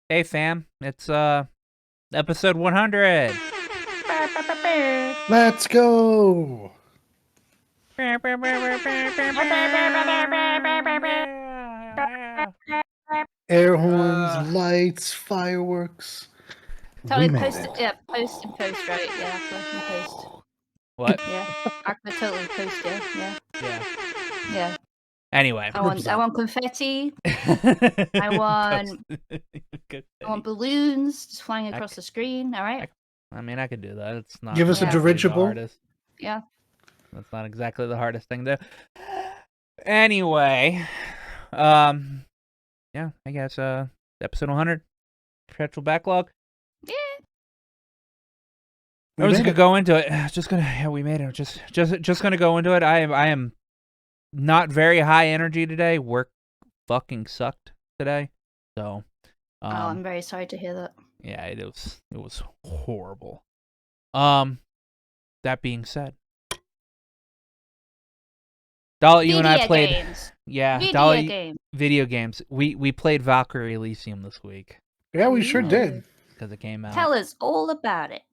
Hey fam, it's episode 100. Let's go! Air horns, lights, fireworks. We Totally made post, it. yeah, post and post, right? Yeah, Aqua and post. What? Yeah, Aqua totally post. Yeah. Yeah. Anyway. I want confetti. I want balloons just flying across the screen. All right. I mean, I could do that. It's not. Give us a dirigible. The hardest. Yeah. That's not exactly the hardest thing to. Anyway, yeah, I guess episode 100, Perpetual Backlog. Yeah. I'm just gonna go into it. We made it. Just gonna go into it. I am not very high energy today. Work fucking sucked today. So I'm very sorry to hear that. Yeah, it was horrible. That being said, Dolly, you and I played games. Video games. We played Valkyrie Elysium this week. Yeah, we sure did. Because it came out. Tell us all about it.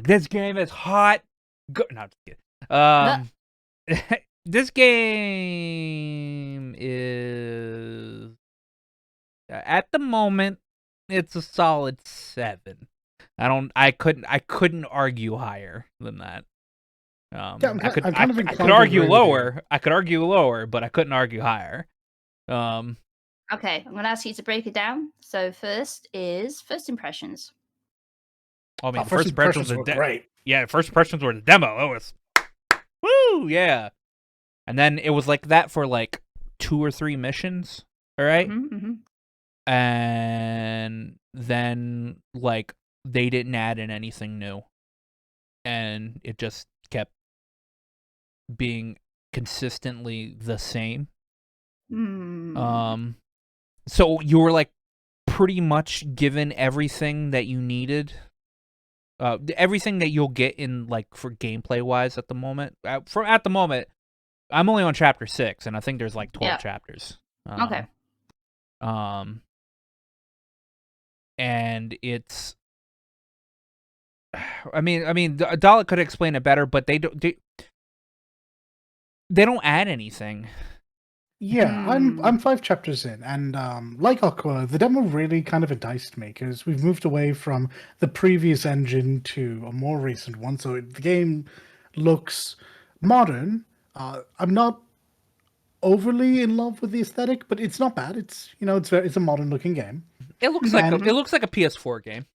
This game is hot. No, just kidding. This game is at the moment it's a solid 7. I couldn't argue higher than that. I could argue lower. I could argue lower, but I couldn't argue higher. Okay, I'm gonna ask you to break it down. So first impressions. I mean, first impressions were great. Yeah, first impressions were the demo. It was woo, yeah. And then it was like that for like 2 or 3 missions, all right? Mm-hmm. And then like they didn't add in anything new, and it just kept being consistently the same. So you were like pretty much given everything that you needed, everything that you'll get in like for gameplay wise at the moment. At the moment, I'm only on chapter 6, and I think there's like 12 chapters. Okay. And it's, I mean, Dalek could explain it better, but they don't add anything. Yeah, I'm 5 chapters in, and like Aqua, the demo really kind of enticed me because we've moved away from the previous engine to a more recent one, so the game looks modern. I'm not overly in love with the aesthetic, but it's not bad. It's it's a modern looking game. It looks like a PS4 game.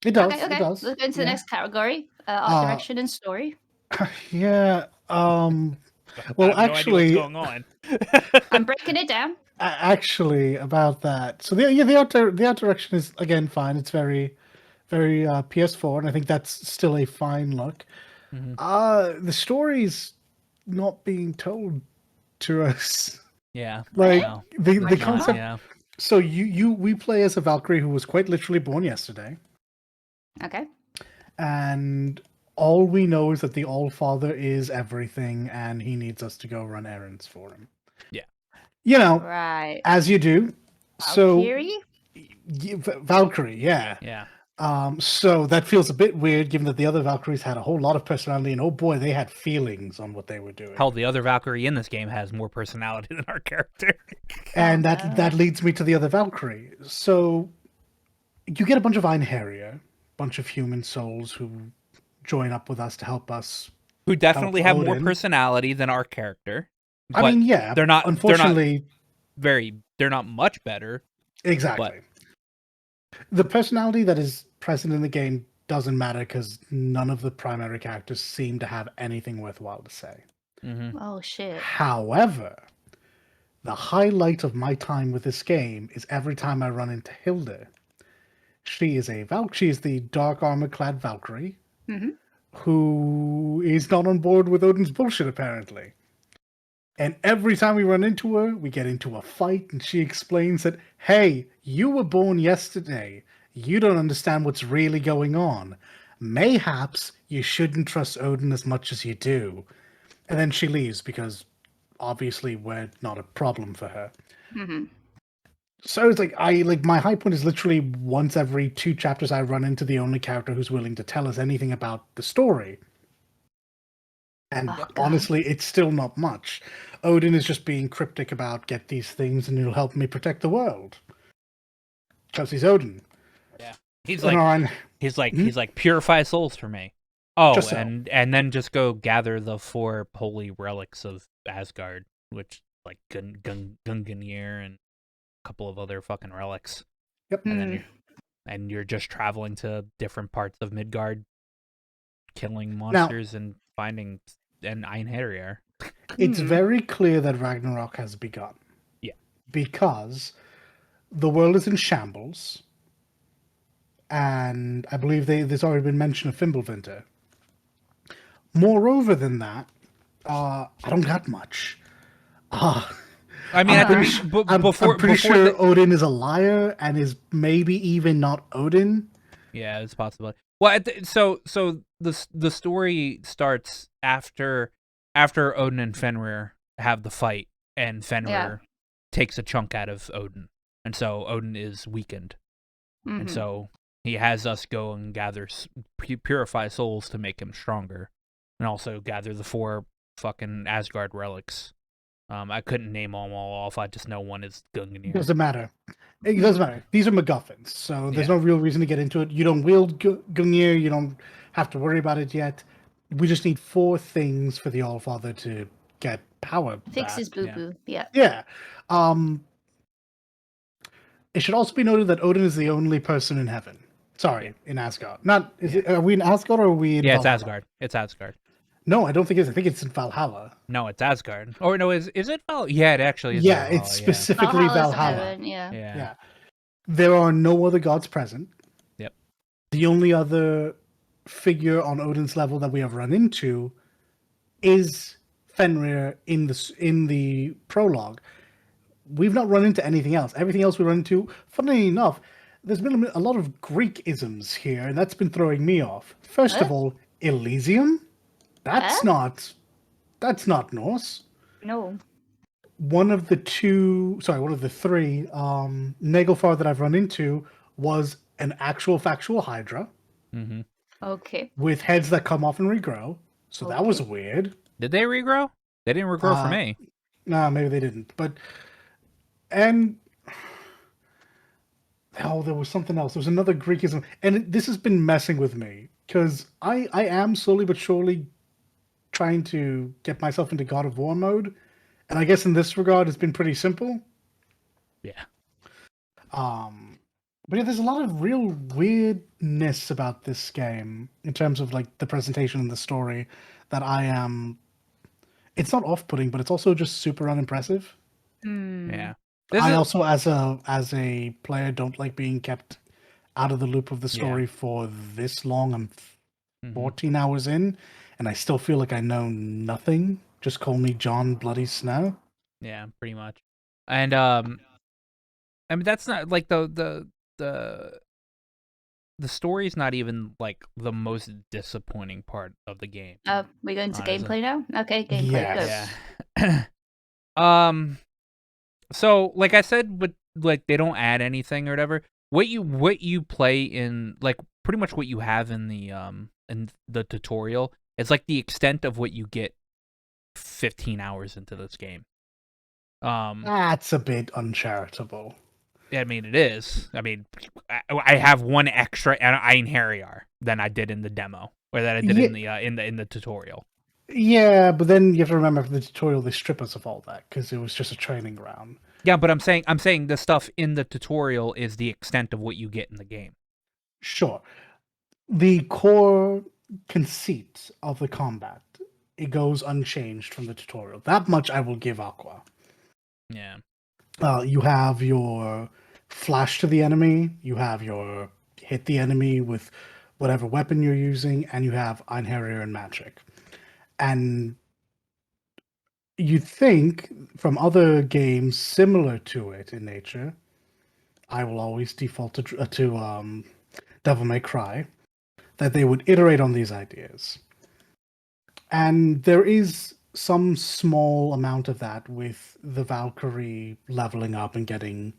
It does. Okay. It does. Let's go into the next category: art direction and story. Yeah. Well, actually, what's going on. I'm breaking it down. Actually, about that. So the art direction is again fine. It's very, very PS4, and I think that's still a fine look. Mm-hmm. The story's not being told to us. Yeah. Like the concept. Yeah. So we play as a Valkyrie who was quite literally born yesterday. Okay. And all we know is that the All-Father is everything, and he needs us to go run errands for him. Yeah. Right. As you do. Valkyrie? So Valkyrie, yeah. Yeah. So that feels a bit weird, given that the other Valkyries had a whole lot of personality, and oh boy, they had feelings on what they were doing. Hell, the other Valkyrie in this game has more personality than our character. And that leads me to the other Valkyrie. So you get a bunch of Einherjar, bunch of human souls who join up with us to help us. Who definitely have more personality than our character. I mean, yeah, they're not. Unfortunately, they're not much better. Exactly. The personality that is present in the game doesn't matter because none of the primary characters seem to have anything worthwhile to say. Mm-hmm. Oh shit! However, the highlight of my time with this game is every time I run into Hilda. She is the dark armor-clad Valkyrie, who is not on board with Odin's bullshit, apparently. And every time we run into her, we get into a fight, and she explains that, hey, you were born yesterday. You don't understand what's really going on. Mayhaps you shouldn't trust Odin as much as you do. And then she leaves because obviously we're not a problem for her. So it's like my high point is literally once every 2 chapters I run into the only character who's willing to tell us anything about the story. And Oh, God. honestly, it's still not much. Odin is just being cryptic about get these things and it'll help me protect the world. Because he's Odin. Yeah. He's And like Orion, he's like purify souls for me. Oh, just so. and then just go gather the 4 holy relics of Asgard, which like Gungnir and a couple of other fucking relics. Yep. And then you're just traveling to different parts of Midgard, killing Now, monsters and finding an Einherjar. it's very clear that Ragnarok has begun. Yeah. Because the world is in shambles. And I believe there's already been mention of Fimbulvinter. Moreover than that, I don't got much. I mean, I'm pretty sure Odin is a liar and is maybe even not Odin. Yeah, it's possible. Well, so the story starts after Odin and Fenrir have the fight, and Fenrir takes a chunk out of Odin, and so Odin is weakened, and so he has us go and gather purify souls to make him stronger, and also gather the 4 fucking Asgard relics. I couldn't name them all off. I just know one is Gungnir. Doesn't matter. It doesn't matter. These are MacGuffins, so there's no real reason to get into it. You don't wield Gungnir. You don't have to worry about it yet. We just need 4 things for the Allfather to get power Fix back. his boo-boo. Yeah. Yeah. It should also be noted that Odin is the only person in heaven. Sorry, in Asgard. Not is it? Are we in Asgard or are we in? Yeah, Valhalla? it's Asgard. It's Asgard. No, I don't think it's. I think it's in Valhalla. No, it's Asgard. Or no, is it Valhalla? Yeah, it actually is. Yeah, Valhalla, it's specifically Valhalla. Heaven, yeah. There are no other gods present. Yep. The only other figure on Odin's level that we have run into is Fenrir in the prologue. We've not run into anything else. Everything else we run into, funnily enough, there's been a lot of Greek isms here, and that's been throwing me off. First of all, Elysium? That's not Norse. No. One of the 3 Nagelfar that I've run into was an actual factual Hydra. Mm-hmm. Okay. With heads that come off and regrow. So that was weird. Did they regrow? They didn't regrow for me. Nah, maybe they didn't. And there was something else. There was another Greekism. And this has been messing with me. Because I am slowly but surely trying to get myself into God of War mode. And I guess in this regard, it's been pretty simple. Yeah. But yeah, there's a lot of real weirdness about this game in terms of like the presentation and the story that it's not off-putting, but it's also just super unimpressive. Yeah. I also, as a player, don't like being kept out of the loop of the story for this long. I'm 14 hours in, and I still feel like I know nothing. Just call me Jon Bloody Snow. Yeah, pretty much. And I mean, that's not like the story's not even like the most disappointing part of the game. We go into gameplay now? Okay, gameplay. Yeah. So like I said, but like they don't add anything or whatever. What you play in, like pretty much what you have in the tutorial, it's like the extent of what you get 15 hours into this game. That's a bit uncharitable. I mean, it is. I mean, I have one extra Einherjar than I did in the demo, or that I did in the tutorial. Yeah, but then you have to remember for the tutorial they strip us of all that because it was just a training ground. Yeah, but I'm saying the stuff in the tutorial is the extent of what you get in the game. Sure. The core conceit of the combat, it goes unchanged from the tutorial. That much I will give Aqua. Yeah. You have your flash to the enemy, you have your hit the enemy with whatever weapon you're using, and you have Einherjar and magic. And you think from other games similar to it in nature, I will always default to Devil May Cry, that they would iterate on these ideas. And there is some small amount of that with the Valkyrie leveling up and getting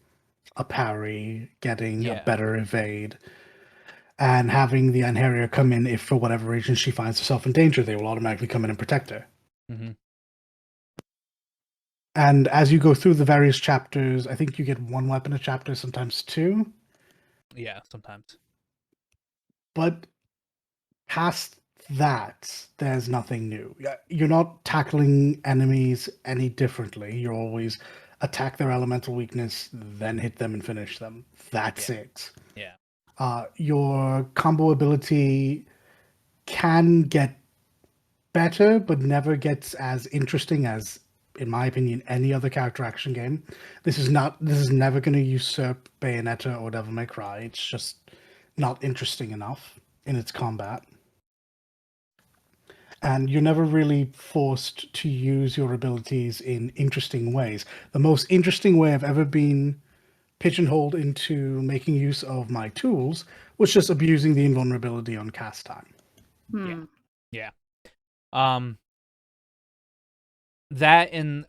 a parry, getting a Yeah. better evade, and having the Anheria come in if for whatever reason she finds herself in danger, they will automatically come in and protect her. Mm-hmm. And as you go through the various chapters, I think you get one weapon a chapter, sometimes two. Yeah, sometimes. But past that, there's nothing new. You're not tackling enemies any differently. You always attack their elemental weakness, then hit them and finish them. That's Yeah. it. Yeah. Your combo ability can get better, but never gets as interesting as, in my opinion, any other character action game. This is never going to usurp Bayonetta or Devil May Cry. It's just not interesting enough in its combat. And you're never really forced to use your abilities in interesting ways. The most interesting way I've ever been pigeonholed into making use of my tools was just abusing the invulnerability on cast time. Hmm. Yeah. That and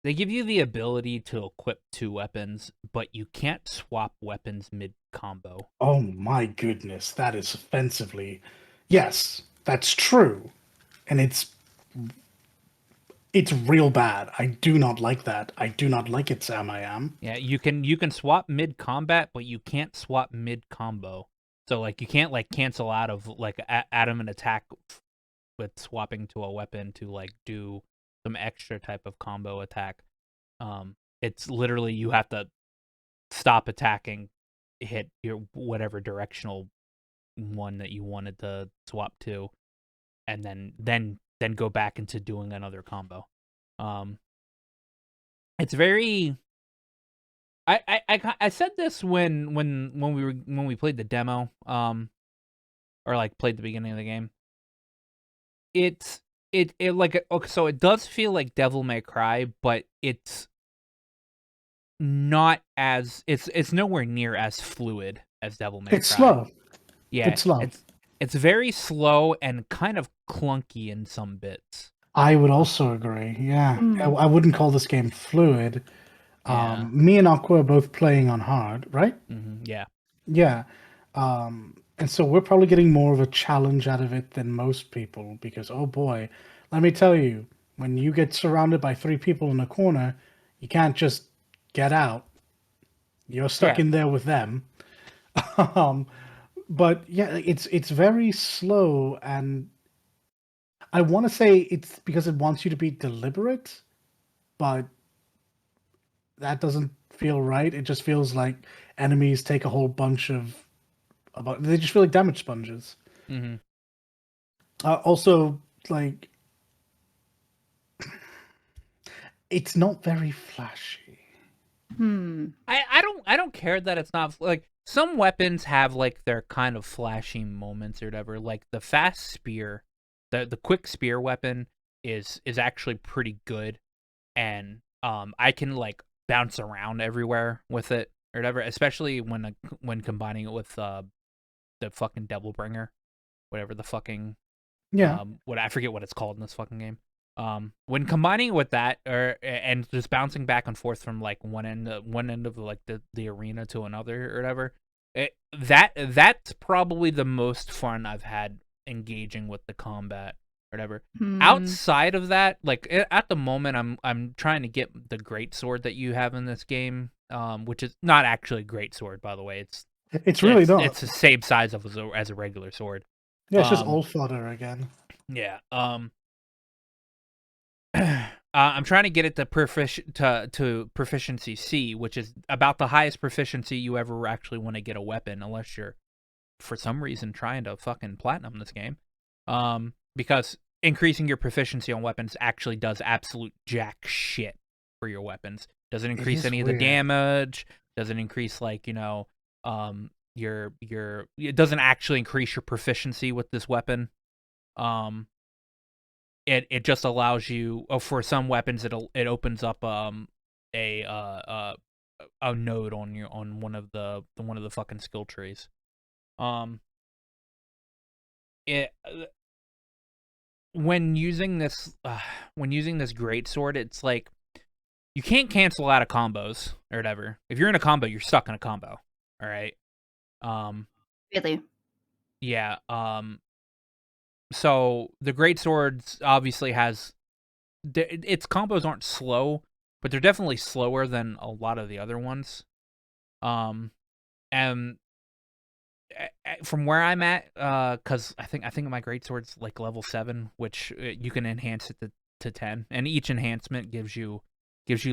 they give you the ability to equip 2 weapons, but you can't swap weapons mid-combo. Oh my goodness, that is offensively. Yes, that's true. And it's real bad. I do not like that. I do not like it, Sam I am. Yeah, you can swap mid-combat, but you can't swap mid-combo. So, like, you can't, like, cancel out of, like, out of an attack with swapping to a weapon to, like, do some extra type of combo attack. It's literally you have to stop attacking, hit your whatever directional one that you wanted to swap to, and then go back into doing another combo. It's very. I said this when we played the demo, or like played the beginning of the game. It like okay, so it does feel like Devil May Cry, but it's not as it's nowhere near as fluid as Devil May It's Cry. slow. Yeah, It's slow. it's very slow and kind of clunky in some bits. I would also agree. Yeah. I wouldn't call this game fluid. Yeah. Me and Aqua are both playing on hard, right? Yeah. Yeah. And so we're probably getting more of a challenge out of it than most people because, oh boy, let me tell you, when you get surrounded by 3 people in a corner, you can't just get out. You're stuck Yeah. in there with them. um, but yeah, it's very slow, and I want to say it's because it wants you to be deliberate, but that doesn't feel right. It just feels like enemies take a whole bunch of they just feel like damage sponges. Mm-hmm. Also, like, it's not very flashy. I don't care that it's not like some weapons have like their kind of flashy moments or whatever. Like the fast spear, the quick spear weapon is actually pretty good, and I can like bounce around everywhere with it or whatever. Especially when combining it with the fucking Devil Bringer, whatever the fucking Yeah, what I forget what it's called in this fucking game. When combining it with that, and just bouncing back and forth from like one end of like the arena to another or whatever, that's probably the most fun I've had engaging with the combat or whatever. Outside of that, like at the moment, I'm trying to get the great sword that you have in this game, which is not actually a great sword, by the way. it's really not. It's the same size as a regular sword. Yeah, it's just Um, old fodder again. yeah. I'm trying to get it to proficiency C, which is about the highest proficiency you ever actually want to get a weapon, unless you're for some reason trying to fucking platinum this game. Because increasing your proficiency on weapons actually does absolute jack shit for your weapons. Doesn't It increase is any of the weird. damage. Doesn't increase like your it doesn't actually increase your proficiency with this weapon. It just allows you for some weapons it opens up a a node on one of the fucking skill trees. It when using this great sword, it's like you can't cancel out of combos or whatever. If you're in a combo, you're stuck in a combo. All right. Really? Yeah. So the great swords obviously has its combos aren't slow, but they're definitely slower than a lot of the other ones. And from where I'm at, because I think my great sword's like level 7, which you can enhance it to 10, and each enhancement gives you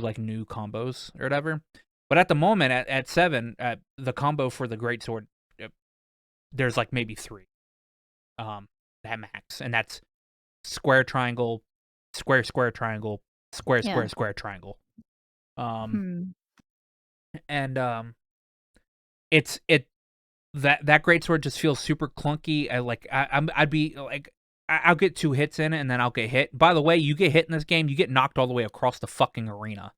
like new combos or whatever. But at the moment, at 7, the combo for the great sword, there's like maybe 3, that max, and that's square triangle, square triangle, square square triangle. And it's that great sword just feels super clunky. I'd be like, I'll get 2 hits in it and then I'll get hit. By the way, you get hit in this game, you get knocked all the way across the fucking arena.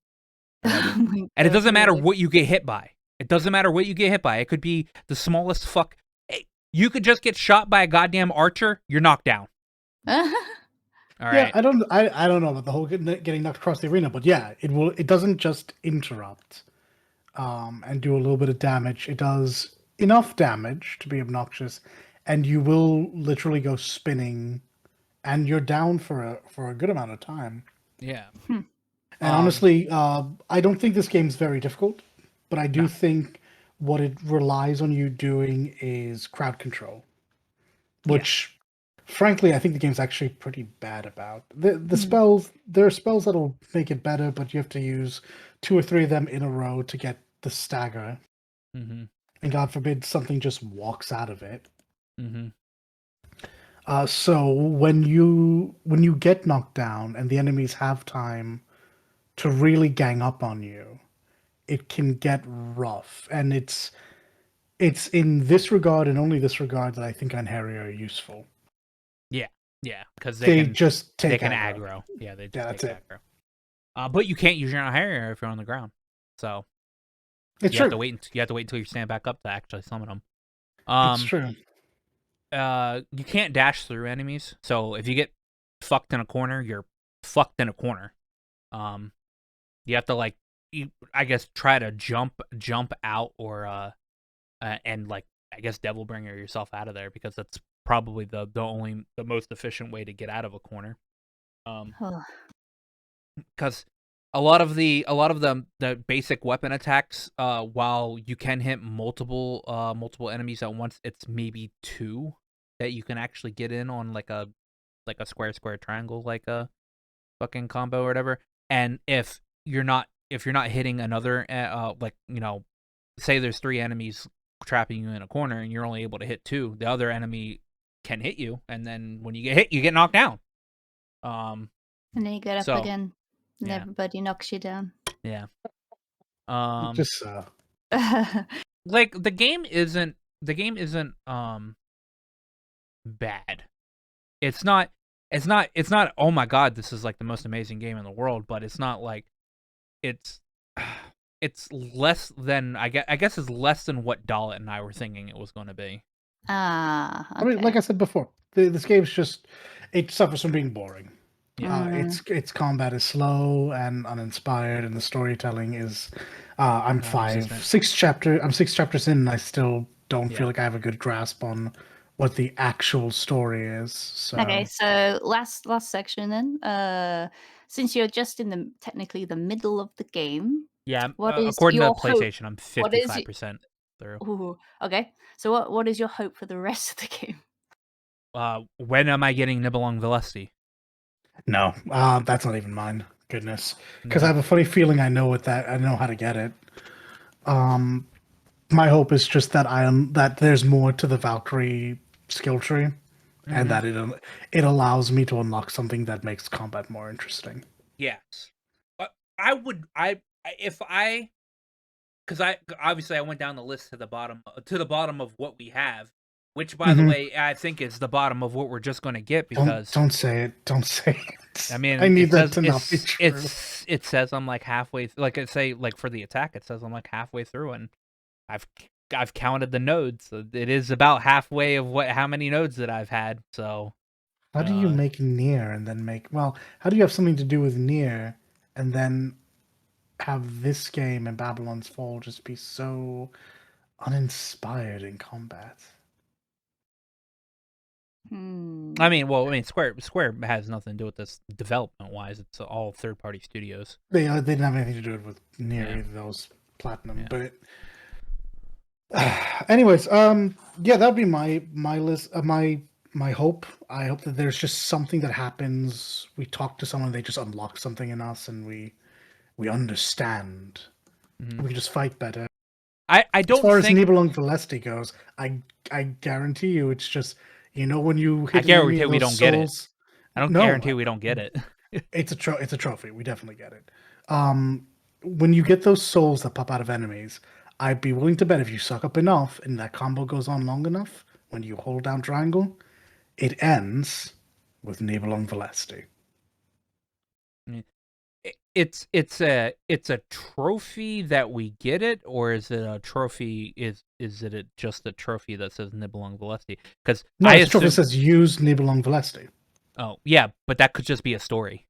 And it doesn't matter what you get hit by. It doesn't matter what you get hit by. It could be the smallest fuck. You could just get shot by a goddamn archer. You're knocked down. All right. Yeah, I don't know about the whole getting knocked across the arena, but yeah, it doesn't just interrupt and do a little bit of damage. It does enough damage to be obnoxious, and you will literally go spinning, and you're down for a good amount of time. Yeah. And honestly, I don't think this game's very difficult, but I do think what it relies on you doing is crowd control, which, frankly, I think the game's actually pretty bad about. The spells, there are spells that'll make it better, but you have to use 2 or 3 of them in a row to get the stagger. And God forbid something just walks out of it. So when you get knocked down and the enemies have time to really gang up on you, it can get rough. And it's in this regard and only this regard that I think Anheri are useful. Yeah, because they can just take aggro. Yeah, they just take aggro. But you can't use your Anheri if you're on the ground. So it's you true. Have to wait. You have to wait until you stand back up to actually summon them. It's true. You can't dash through enemies. So if you get fucked in a corner, you're fucked in a corner. You have to I guess try to jump out or and I guess Devilbringer yourself out of there, because that's probably the most efficient way to get out of a corner. Because a lot of the basic weapon attacks, while you can hit multiple enemies at once, it's maybe 2 that you can actually get in on like a square triangle, like a fucking combo or whatever. And if you're not hitting another, say there's 3 enemies trapping you in a corner and you're only able to hit 2, the other enemy can hit you, and then when you get hit, you get knocked down. And then you get up again, and everybody knocks you down. Yeah. Just like the game isn't bad. It's not oh my god, this is like the most amazing game in the world, but it's not like it's less than I guess it's less than what Dalit and I were thinking it was going to be. Okay. I mean, like I said before, this game's just, it suffers from being boring. Its combat is slow and uninspired, and the storytelling is. I'm 6 chapters in, and I still don't feel like I have a good grasp on what the actual story is. So. Okay, so last section then. Since you're just in technically the middle of the game. Yeah, what is according to your PlayStation, hope? I'm 55% through. Ooh, okay, so what is your hope for the rest of the game? When am I getting Nibelung Valesti? No, that's not even mine. Goodness, because I have a funny feeling I know how to get it. My hope is just that there's more to the Valkyrie skill tree, and that it allows me to unlock something that makes combat more interesting. Yes, because obviously I went down the list to the bottom of what we have, which by the way I think is the bottom of what we're just going to get, because don't say it. I mean, I need that to not be true. It says I'm like halfway, like it say like for the attack, it says I'm like halfway through, and I've counted the nodes. So it is about halfway of how many nodes that I've had. So how do you make Nier and then how do you have something to do with Nier and then have this game and Babylon's Fall just be so uninspired in combat. I mean, Square has nothing to do with this development-wise. It's all third-party studios. They didn't have anything to do with near those Platinum, but anyways, yeah, that would be my list. My hope. I hope that there's just something that happens. We talk to someone, they just unlock something in us, and we understand. We can just fight better. I don't As far think... as Nibelung Valesti goes, I guarantee you, it's just when you hit. I guarantee we don't get it. I don't guarantee we don't get it. It's a trophy. We definitely get it. When you get those souls that pop out of enemies, I'd be willing to bet if you suck up enough and that combo goes on long enough, when you hold down triangle, it ends with Nibelung Valesti. It's a trophy that we get it, or is it a trophy? Is it just a trophy that says Nibelung Valesti? Because no, it's a trophy that says use Nibelung Valesti. Oh yeah, but that could just be a story.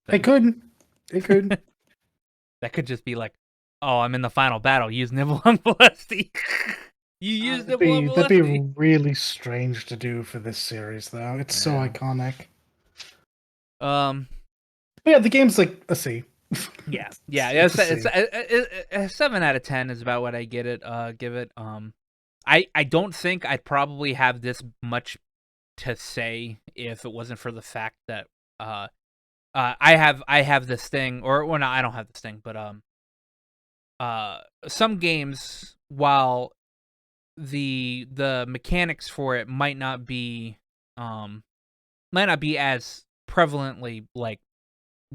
It could. That could just be like, oh, I'm in the final battle. Use Nibelung Valesti. You use Nibelung Valesti. That'd be really strange to do for this series, though. It's so iconic. Yeah, the game's like a C. Yeah. It's a 7 out of 10 is about what I give it. I don't think I'd probably have this much to say if it wasn't for the fact that I have this thing, or well, no, I don't have this thing, but some games, while the mechanics for it might not be as prevalently like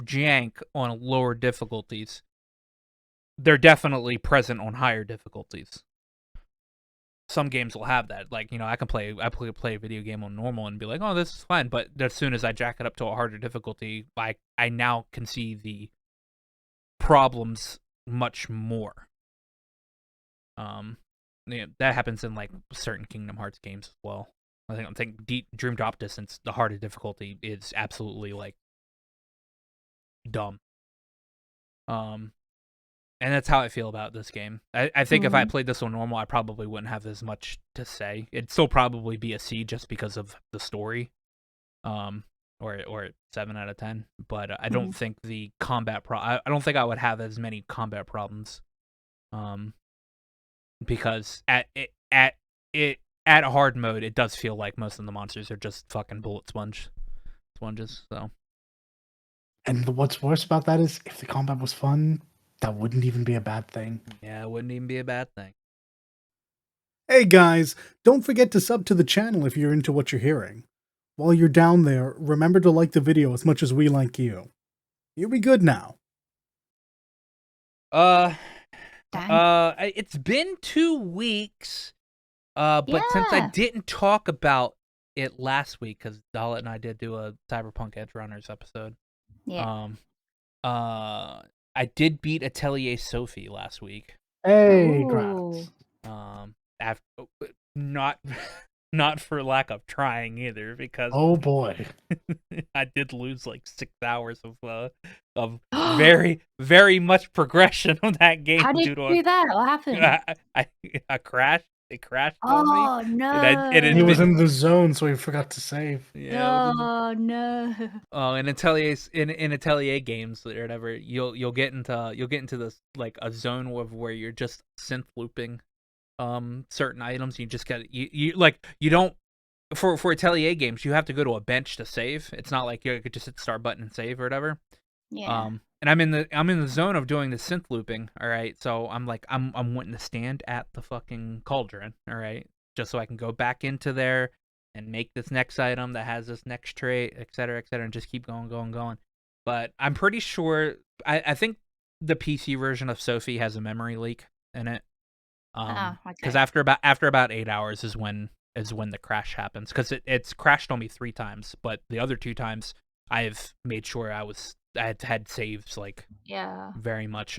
jank on lower difficulties, they're definitely present on higher difficulties. Some games will have that. Like, I can play a video game on normal and be like, oh, this is fine. But as soon as I jack it up to a harder difficulty, I now can see the problems much more. That happens in like certain Kingdom Hearts games as well. I think Dream Drop Distance, the harder difficulty is absolutely like dumb. And that's how I feel about this game. I think if I played this on normal, I probably wouldn't have as much to say. It'd still probably be a C just because of the story, or 7 out of 10. But I don't think the combat I don't think I would have as many combat problems, because at hard mode, it does feel like most of the monsters are just fucking bullet sponges. So. And what's worse about that is, if the combat was fun, that wouldn't even be a bad thing. Yeah, it wouldn't even be a bad thing. Hey guys, don't forget to sub to the channel if you're into what you're hearing. While you're down there, remember to like the video as much as we like you. You'll be good now. It's been 2 weeks, but since I didn't talk about it last week, because Dalit and I did do a Cyberpunk Edge Runners episode. Yeah. I did beat Atelier Sophie last week. Hey, congrats. After not for lack of trying either, because oh boy, I did lose like 6 hours of very, very much progression of that game. How did you do that? What happened? I crashed. It crashed on me. Oh no! And he was in the zone, so he forgot to save. Yeah. Oh no! Oh, in Atelier games or whatever, you'll get into this like a zone where you're just synth looping certain items. You just got you don't for Atelier games, you have to go to a bench to save. It's not like you could just hit the start button and save or whatever. Yeah. And I'm in the zone of doing the synth looping. All right, so I'm wanting to stand at the fucking cauldron. All right, just so I can go back into there and make this next item that has this next trait, et cetera, and just keep going. But I'm pretty sure I think the PC version of Sophie has a memory leak in it. Because after about 8 hours is when the crash happens. Because it's crashed on me 3 times, but the other 2 times I've made sure I had saves like very much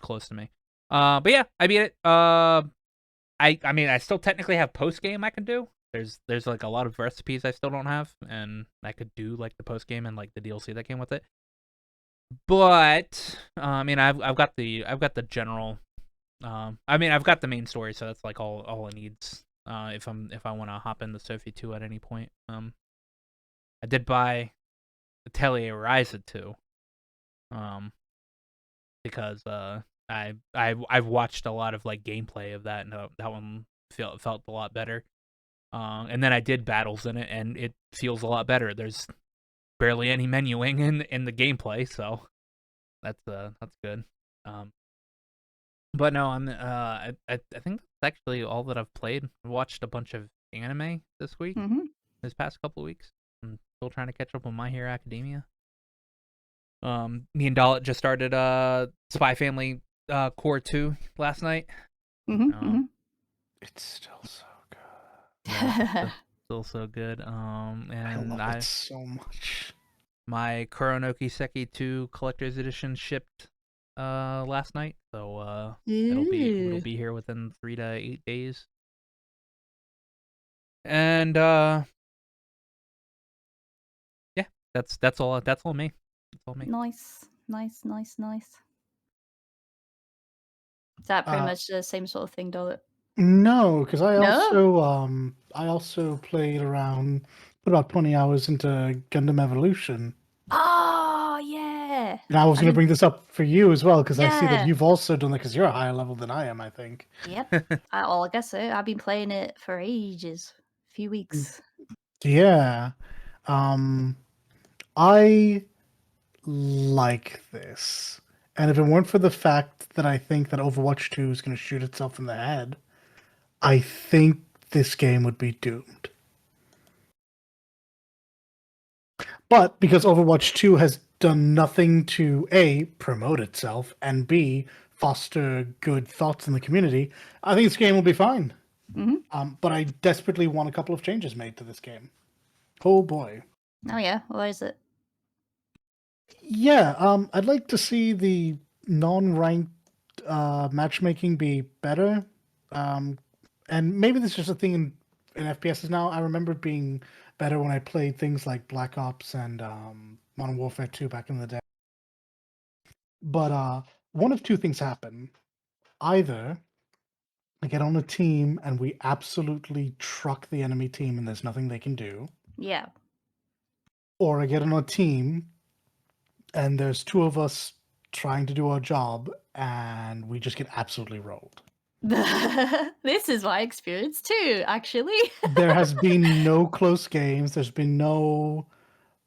close to me. But yeah, I beat it. I mean, I still technically have post game I can do. There's like a lot of recipes I still don't have, and I could do like the post game and like the DLC that came with it. But I mean, I've got the general. I mean, I've got the main story, so that's like all it needs. If I want to hop into Sophie 2 at any point. I did buy Atelier Ryza 2. Because I've watched a lot of like gameplay of that, and that one felt a lot better. And then I did battles in it, and it feels a lot better. There's barely any menuing in the gameplay, so that's good. But no, I think that's actually all that I've played. I watched a bunch of anime this week, this past couple of weeks. I'm still trying to catch up on My Hero Academia. Me and Dalit just started Spy Family Core 2 last night. It's still so good. Yeah, still so good. I And love it so much. my Kuronoki Seki 2 collector's edition shipped last night, so it'll be here within 3 to 8 days. And yeah, that's all me. That's all me. Nice. Is that pretty much the same sort of thing, Dollet? No, because I No? also played around, put about 20 hours into Gundam Evolution. Oh, yeah. And I was going to bring this up for you as well, because I see that Yeah. you've also done that, because you're a higher level than I am, I think. Yep. I guess so. I've been playing it for ages. A few weeks. Yeah. I like this. And if it weren't for the fact that I think that Overwatch 2 is going to shoot itself in the head, I think this game would be doomed. But because Overwatch 2 has done nothing to A, promote itself, and B, foster good thoughts in the community, I think this game will be fine. But I desperately want a couple of changes made to this game. Oh boy. Oh, yeah. What is it? Yeah, I'd like to see the non-ranked matchmaking be better. And maybe this is just a thing in FPSs now. I remember it being better when I played things like Black Ops and Modern Warfare 2 back in the day. But one of two things happen. Either I get on a team and we absolutely truck the enemy team and there's nothing they can do. Yeah. Or I get on a team and there's two of us trying to do our job and we just get absolutely rolled. This is my experience too, actually. There has been no close games. There's been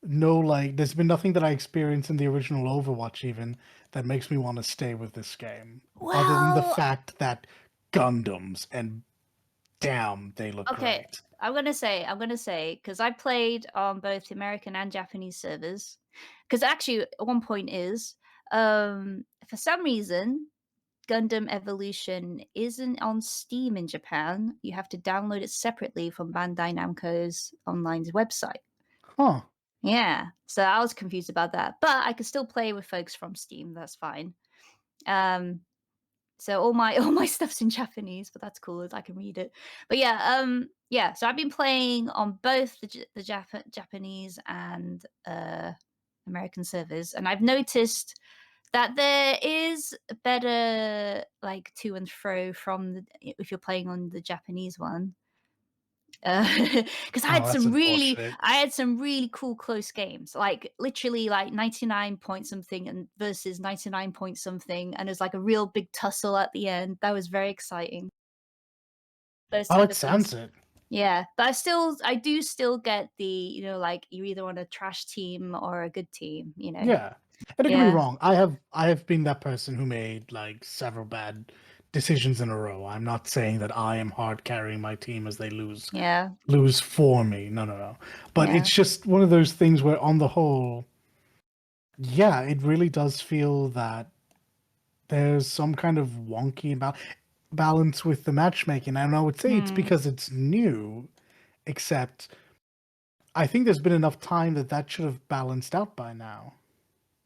there's been nothing that I experienced in the original Overwatch even that makes me want to stay with this game. Other than the Well, fact that Gundams, and damn, they look okay. great. I'm gonna say, because I played on both the American and Japanese servers. Because actually, at one point for some reason, Gundam Evolution isn't on Steam in Japan. You have to download it separately from Bandai Namco's online website. Huh. Yeah, so I was confused about that, but I could still play with folks from Steam. That's fine. So all my all my stuff's in Japanese, but that's cool as I can read it. But yeah. So I've been playing on both the Japanese and American servers, and I've noticed that there is a better like to and fro from if you're playing on the Japanese one. Because Oh, that's unfortunate. I had some really cool close games, like literally like 99 point something and versus 99 point something, and there's like a real big tussle at the end. That was very exciting. Those Oh, type it of sounds things. it. Yeah, but I do still get the, like you either want a trash team or a good team, Yeah. And don't get me Yeah, wrong, I have been that person who made like several bad decisions in a row. I'm not saying that I am hard carrying my team as they yeah, lose for me. No, no, no. But yeah. it's just one of those things where on the whole, yeah, it really does feel that there's some kind of wonky balance with the matchmaking. And I would say it's Hmm. because it's new, except I think there's been enough time that should have balanced out by now.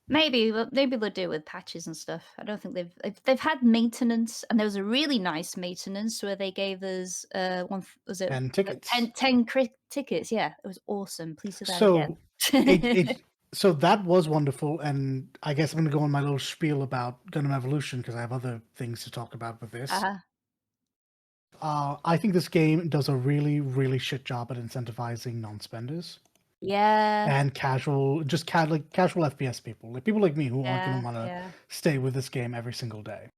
Maybe, but maybe they'll do it with patches and stuff. I don't think they've had maintenance, and there was a really nice maintenance where they gave us was it And tickets. 10 tickets? Yeah, it was awesome. Please do that again. So it So that was wonderful, and I guess I'm going to go on my little spiel about Gundam Evolution because I have other things to talk about with this. Uh-huh. I think this game does a really, really shit job at incentivizing non-spenders Yeah. and casual, just like casual FPS people, like people like me who aren't going Yeah. to want to Yeah. stay with this game every single day.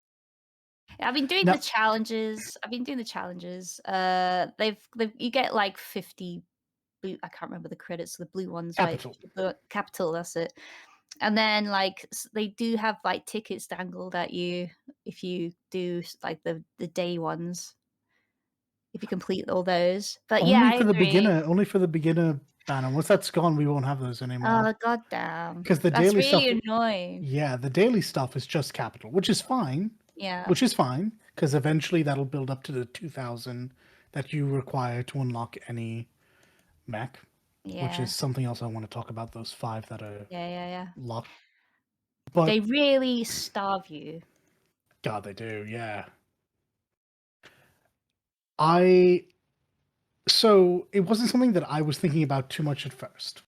I've been doing Now, the challenges. They've you get like 50 blue. I can't remember the credits. The blue ones, right? Capital. Capital. That's it. And then like they do have like tickets dangled at you if you do like the day ones. If you complete all those, but yeah, Only I for the agree. beginner. Only for the beginner banner. Once that's gone, we won't have those anymore. Oh goddamn, Because the that's daily really stuff, annoying. yeah, the daily stuff is just capital, which is fine. Yeah, Which is fine, because eventually that'll build up to the 2,000 that you require to unlock any mech, which is yeah, something else I want to talk about, those 5 that are yeah. locked. They But, really starve you. God, they do, yeah. I. So, it wasn't something that I was thinking about too much at first,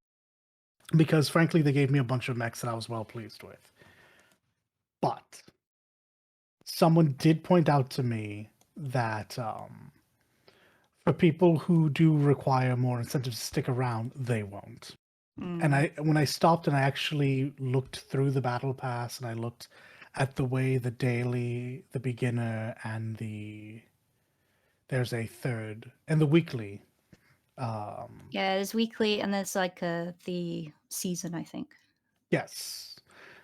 because frankly, they gave me a bunch of mechs that I was well pleased with. But, someone did point out to me that for people who do require more incentive to stick around, they won't. And when I stopped and I actually looked through the battle pass and I looked at the way the daily, the beginner, and there's a third and the weekly. Yeah, there's weekly and there's like the season, I think. Yes.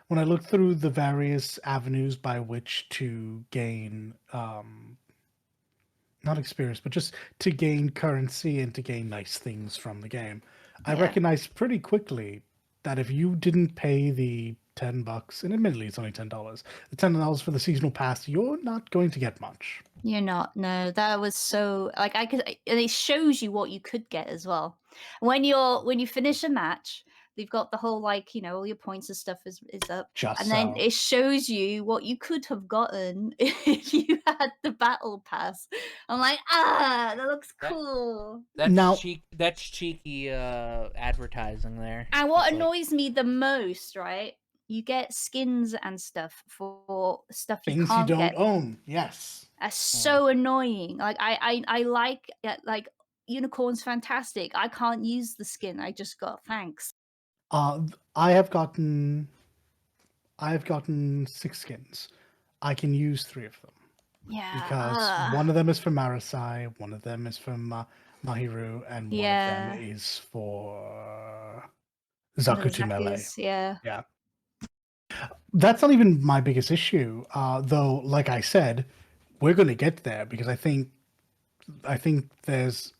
When I looked through the various avenues by which to gain not experience, but just to gain currency and to gain nice things from the game, I Yeah, recognized pretty quickly that if you didn't pay the $10, and admittedly it's only $10, the $10 for the seasonal pass, you're not going to get much. you're not. No, that was so like I could, and it shows you what you could get as well. When you finish a match, they've got the whole like all your points and stuff is up, Just and then so. it shows you what you could have gotten if you had the battle pass. I'm like, that looks That cool. Now, That's cheeky advertising there. And what It's like annoys me the most, right? You get skins and stuff for stuff you things you can't don't get. own. Yes. That's so annoying. Like I like unicorn's fantastic. I can't use the skin. I just got thanks. Uh, I have gotten 6 skins. I can use 3 of them because Yeah. one of them is for Marasai, one of them is for Mahiru, and one of them Yeah. is for One of the Zakuto Melee. Zakus. Yeah. Yeah. That's not even my biggest issue, though. Like I said, we're going to get there because I think there's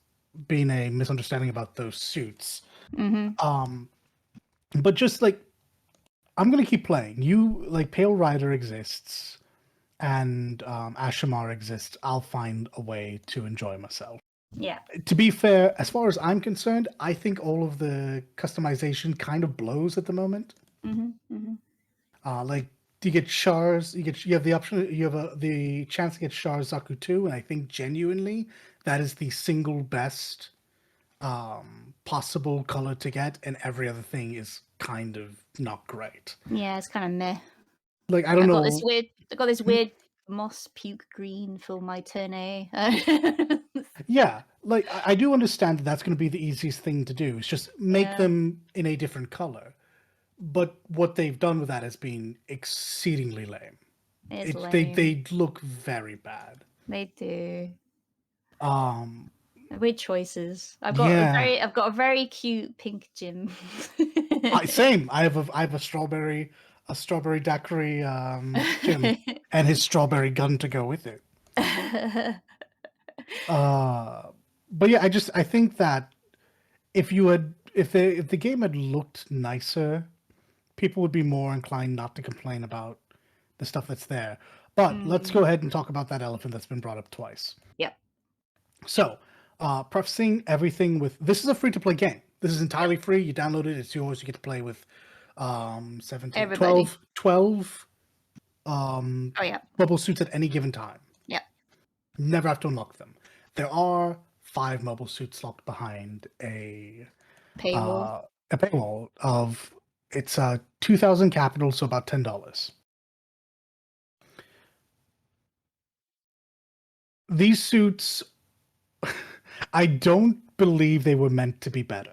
been a misunderstanding about those suits. Mm-hmm. But just like I'm going to keep playing. You like Pale Rider exists and Ashamar exists. I'll find a way to enjoy myself. Yeah. To be fair, as far as I'm concerned, I think all of the customization kind of blows at the moment. Mm-hmm. Mm-hmm. Like you get Shars, you have the option, you have the chance to get Shars Zaku 2, and I think genuinely that is the single best possible color to get, and every other thing is kind of not great. Yeah, it's kind of meh. Like I don't know. I got this weird moss puke green for my turn A. Yeah, like I do understand that that's going to be the easiest thing to do. Is just make Yeah. them in a different color. But what they've done with that has been exceedingly lame. It's They lame. look very bad. They do. Um, Weird choices. yeah, I've got a very cute pink gym. same. I have a strawberry daiquiri Jim, and his strawberry gun to go with it. But yeah, I think that if the game had looked nicer, people would be more inclined not to complain about the stuff that's there. But let's go ahead and talk about that elephant that's been brought up twice. Yep. So, prefacing everything with this is a free to play game. This is entirely free. You download it, it's yours. You get to play with 17, Everybody. 12 Oh yeah. mobile suits at any given time. Yep. Never have to unlock them. There are 5 mobile suits locked behind a Paywall. paywall of It's 2,000 capital, so about $10. These suits, I don't believe they were meant to be better.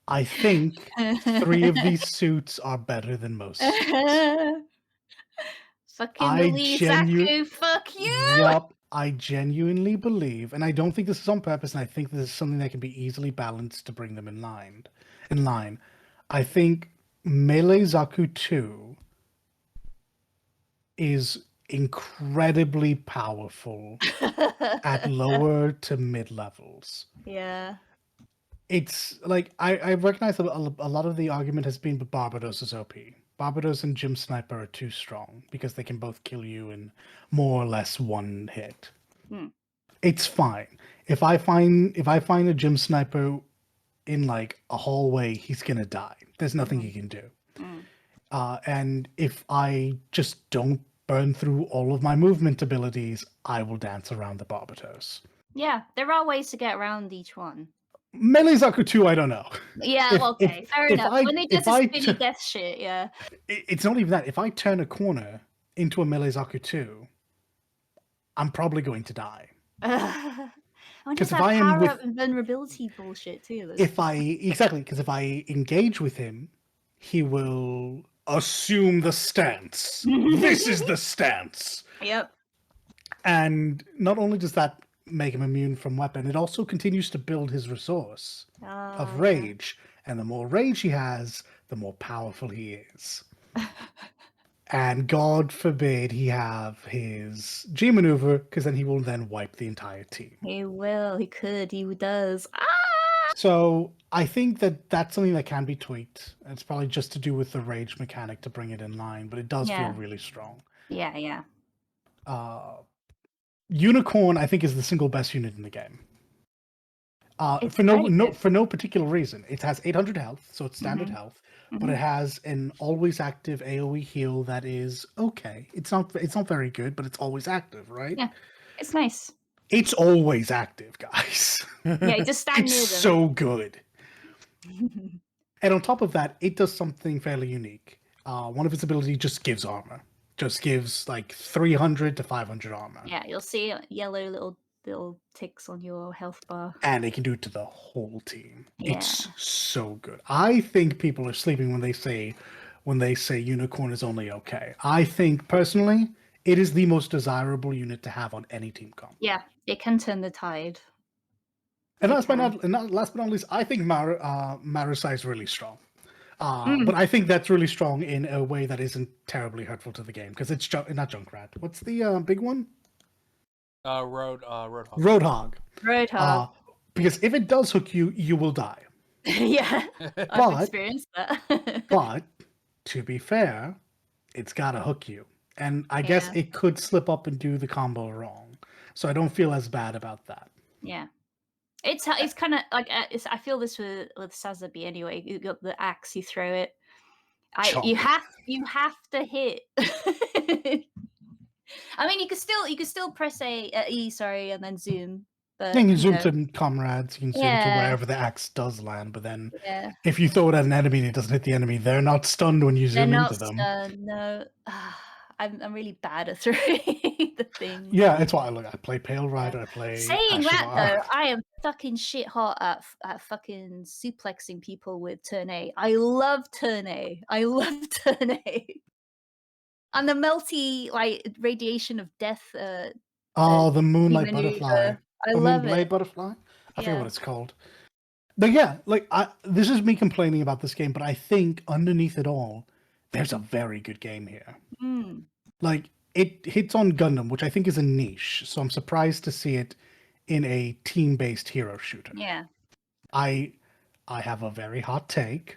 I think 3 of these suits are better than most suits. Fucking I believe, Zaku. Fuck you. Yup, I genuinely believe, and I don't think this is on purpose, and I think this is something that can be easily balanced to bring them in line. I think Melee Zaku 2 is incredibly powerful at lower to mid levels. Yeah. It's like I recognize that a lot of the argument has been, but Barbados is OP. Barbados and Jim Sniper are too strong because they can both kill you in more or less one hit. Hmm. It's fine. If I find a Jim Sniper in like a hallway, he's gonna die. There's nothing he can do. And if I just don't burn through all of my movement abilities, I will dance around the Barbados. Yeah, there are ways to get around each one. Melee Zaku 2, I don't know. Yeah, okay, fair enough. When they do the spinny death shit, yeah. It's not even that. If I turn a corner into a Melee Zaku 2, I'm probably going to die. I wonder if Because if that I am power with, up and vulnerability bullshit too. if I engage with him, he will assume the stance. This is the stance. Yep. And not only does that make him immune from weapon, it also continues to build his resource of rage. And the more rage he has, the more powerful he is. And God forbid he have his G maneuver, because then he will then wipe the entire team. He will. He could. He does. Ah! So I think that that's something that can be tweaked. It's probably just to do with the rage mechanic to bring it in line, but it does feel really strong. Yeah, yeah. Unicorn, I think, is the single best unit in the game. For no particular reason. It has 800 health, so it's standard health, but it has an always active AoE heal that is okay. It's not very good, but it's always active, right? Yeah, it's nice. It's always active, guys. Yeah, you just stand near them. It's so good. And on top of that, it does something fairly unique. One of its abilities just gives armor. Just gives like 300 to 500 armor. Yeah, you'll see yellow little ticks on your health bar. And it can do it to the whole team. Yeah. It's so good. I think people are sleeping when they say Unicorn is only okay. I think personally, it is the most desirable unit to have on any team comp. Yeah, it can turn the tide. And last but not least, I think Marusai is really strong. But I think that's really strong in a way that isn't terribly hurtful to the game, because it's not Junkrat. What's the big one? Roadhog. Roadhog. Because if it does hook you, you will die. Yeah, I've experienced that. But to be fair, it's gotta hook you, and I guess it could slip up and do the combo wrong. So I don't feel as bad about that. Yeah. It's kind of like I feel this with Sazabi anyway. You got the axe, you throw it. You have to hit. I mean, you could still press E, sorry, and then zoom. But you can zoom to comrades. You can zoom to wherever the axe does land. But then, yeah. if you throw it at an enemy and it doesn't hit the enemy, they're not stunned when you zoom into them. No, I'm really bad at throwing the thing. Yeah, it's why I play Pale Rider. I play. Saying that though, I am fucking shit hot at fucking suplexing people with turn A. I love turn A. And the melty radiation of death. The Moonlight Butterfly. I love Moonblade it. Butterfly. I forget what it's called. But yeah, this is me complaining about this game, but I think underneath it all, there's a very good game here. Like, it hits on Gundam, which I think is a niche, so I'm surprised to see it in a team-based hero shooter. Yeah. I have a very hot take.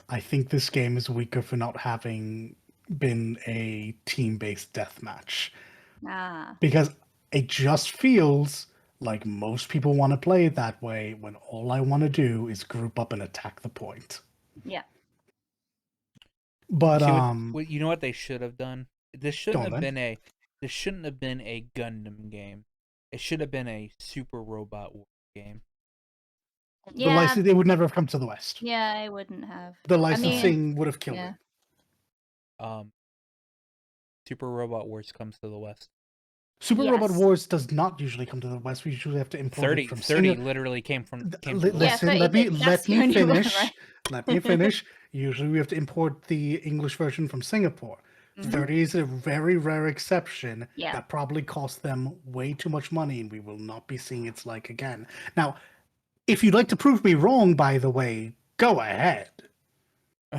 I think this game is weaker for not having been a team-based deathmatch. Because it just feels like most people want to play it that way when all I want to do is group up and attack the point. Yeah. But you know what they should have done? This shouldn't have been a Gundam game. It should have been a Super Robot War game. The license, it would never have come to the West. Yeah, I wouldn't have. The licensing would have killed it. Super Robot Wars comes to the West. Super Robot Wars does not usually come to the West. We usually have to import it from 30 literally came from Listen, let me finish. Right? Let me finish. Usually we have to import the English version from Singapore. 30 is a very rare exception that probably cost them way too much money, and we will not be seeing its like again. Now, if you'd like to prove me wrong, by the way, go ahead.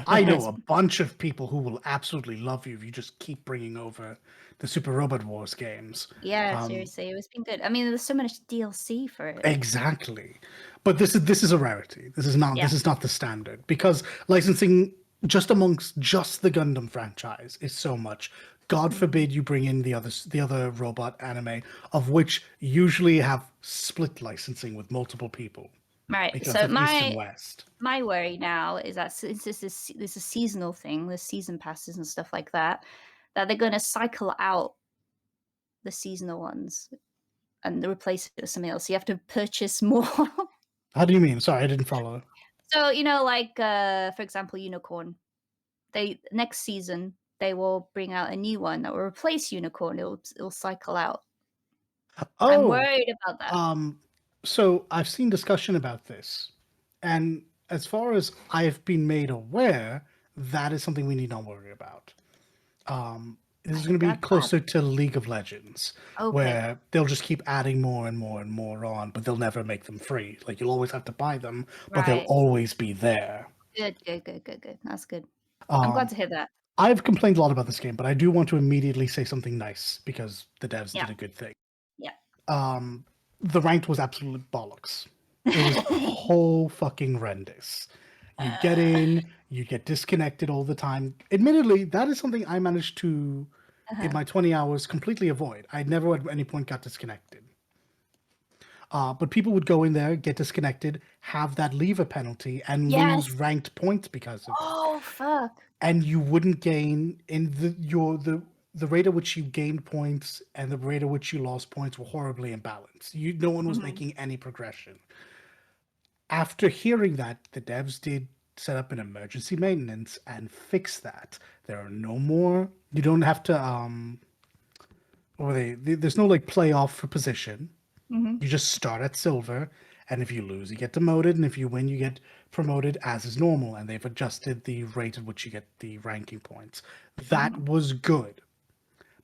I know a bunch of people who will absolutely love you if you just keep bringing over the Super Robot Wars games. Yeah, seriously, it was been good. I mean, there's so much DLC for it. Exactly, but this is a rarity. This is not the standard, because licensing just amongst just the Gundam franchise is so much. God forbid you bring in the other robot anime, of which usually have split licensing with multiple people. Right. Because So of East and West. My worry now is that since this is a seasonal thing, the season passes and stuff like that, that they're going to cycle out the seasonal ones and replace it with something else. So you have to purchase more. How do you mean? Sorry, I didn't follow. So like for example, Unicorn. Next season they will bring out a new one that will replace Unicorn. It'll cycle out. Oh, I'm worried about that. So I've seen discussion about this, and as far as I've been made aware, that is something we need not worry about. This is going to be closer to League of Legends, where they'll just keep adding more and more and more on, but they'll never make them free. Like, you'll always have to buy them, but they'll always be there. Good. That's good. I'm glad to hear that. I've complained a lot about this game, but I do want to immediately say something nice because the devs did a good thing. Yeah. The ranked was absolute bollocks. It was whole fucking horrendous. You get in, you get disconnected all the time. Admittedly, that is something I managed to, in my 20 hours, completely avoid. I never at any point got disconnected. But people would go in there, get disconnected, have that leaver penalty, and lose ranked points because of it. Oh, fuck. And you wouldn't gain in the rate at which you gained points and the rate at which you lost points were horribly imbalanced. No one was making any progression. After hearing that, the devs did set up an emergency maintenance and fix that. There are no more. You don't have to. There's no like playoff for position. You just start at silver, and if you lose, you get demoted, and if you win, you get promoted as is normal. And they've adjusted the rate at which you get the ranking points. That was good.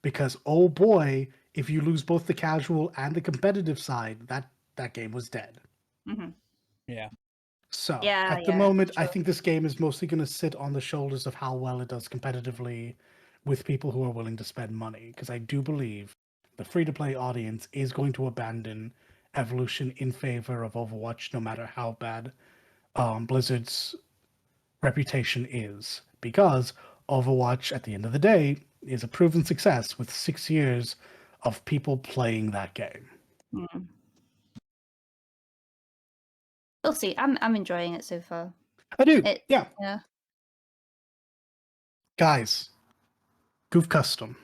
Because, oh boy, if you lose both the casual and the competitive side, that game was dead. Yeah. So, at the moment, I think this game is mostly going to sit on the shoulders of how well it does competitively with people who are willing to spend money. Because I do believe the free-to-play audience is going to abandon Evolution in favor of Overwatch, no matter how bad Blizzard's reputation is. Because Overwatch, at the end of the day, is a proven success with 6 years of people playing that game. We'll see. I'm enjoying it so far. I do. Yeah. Guys, Goof Custom.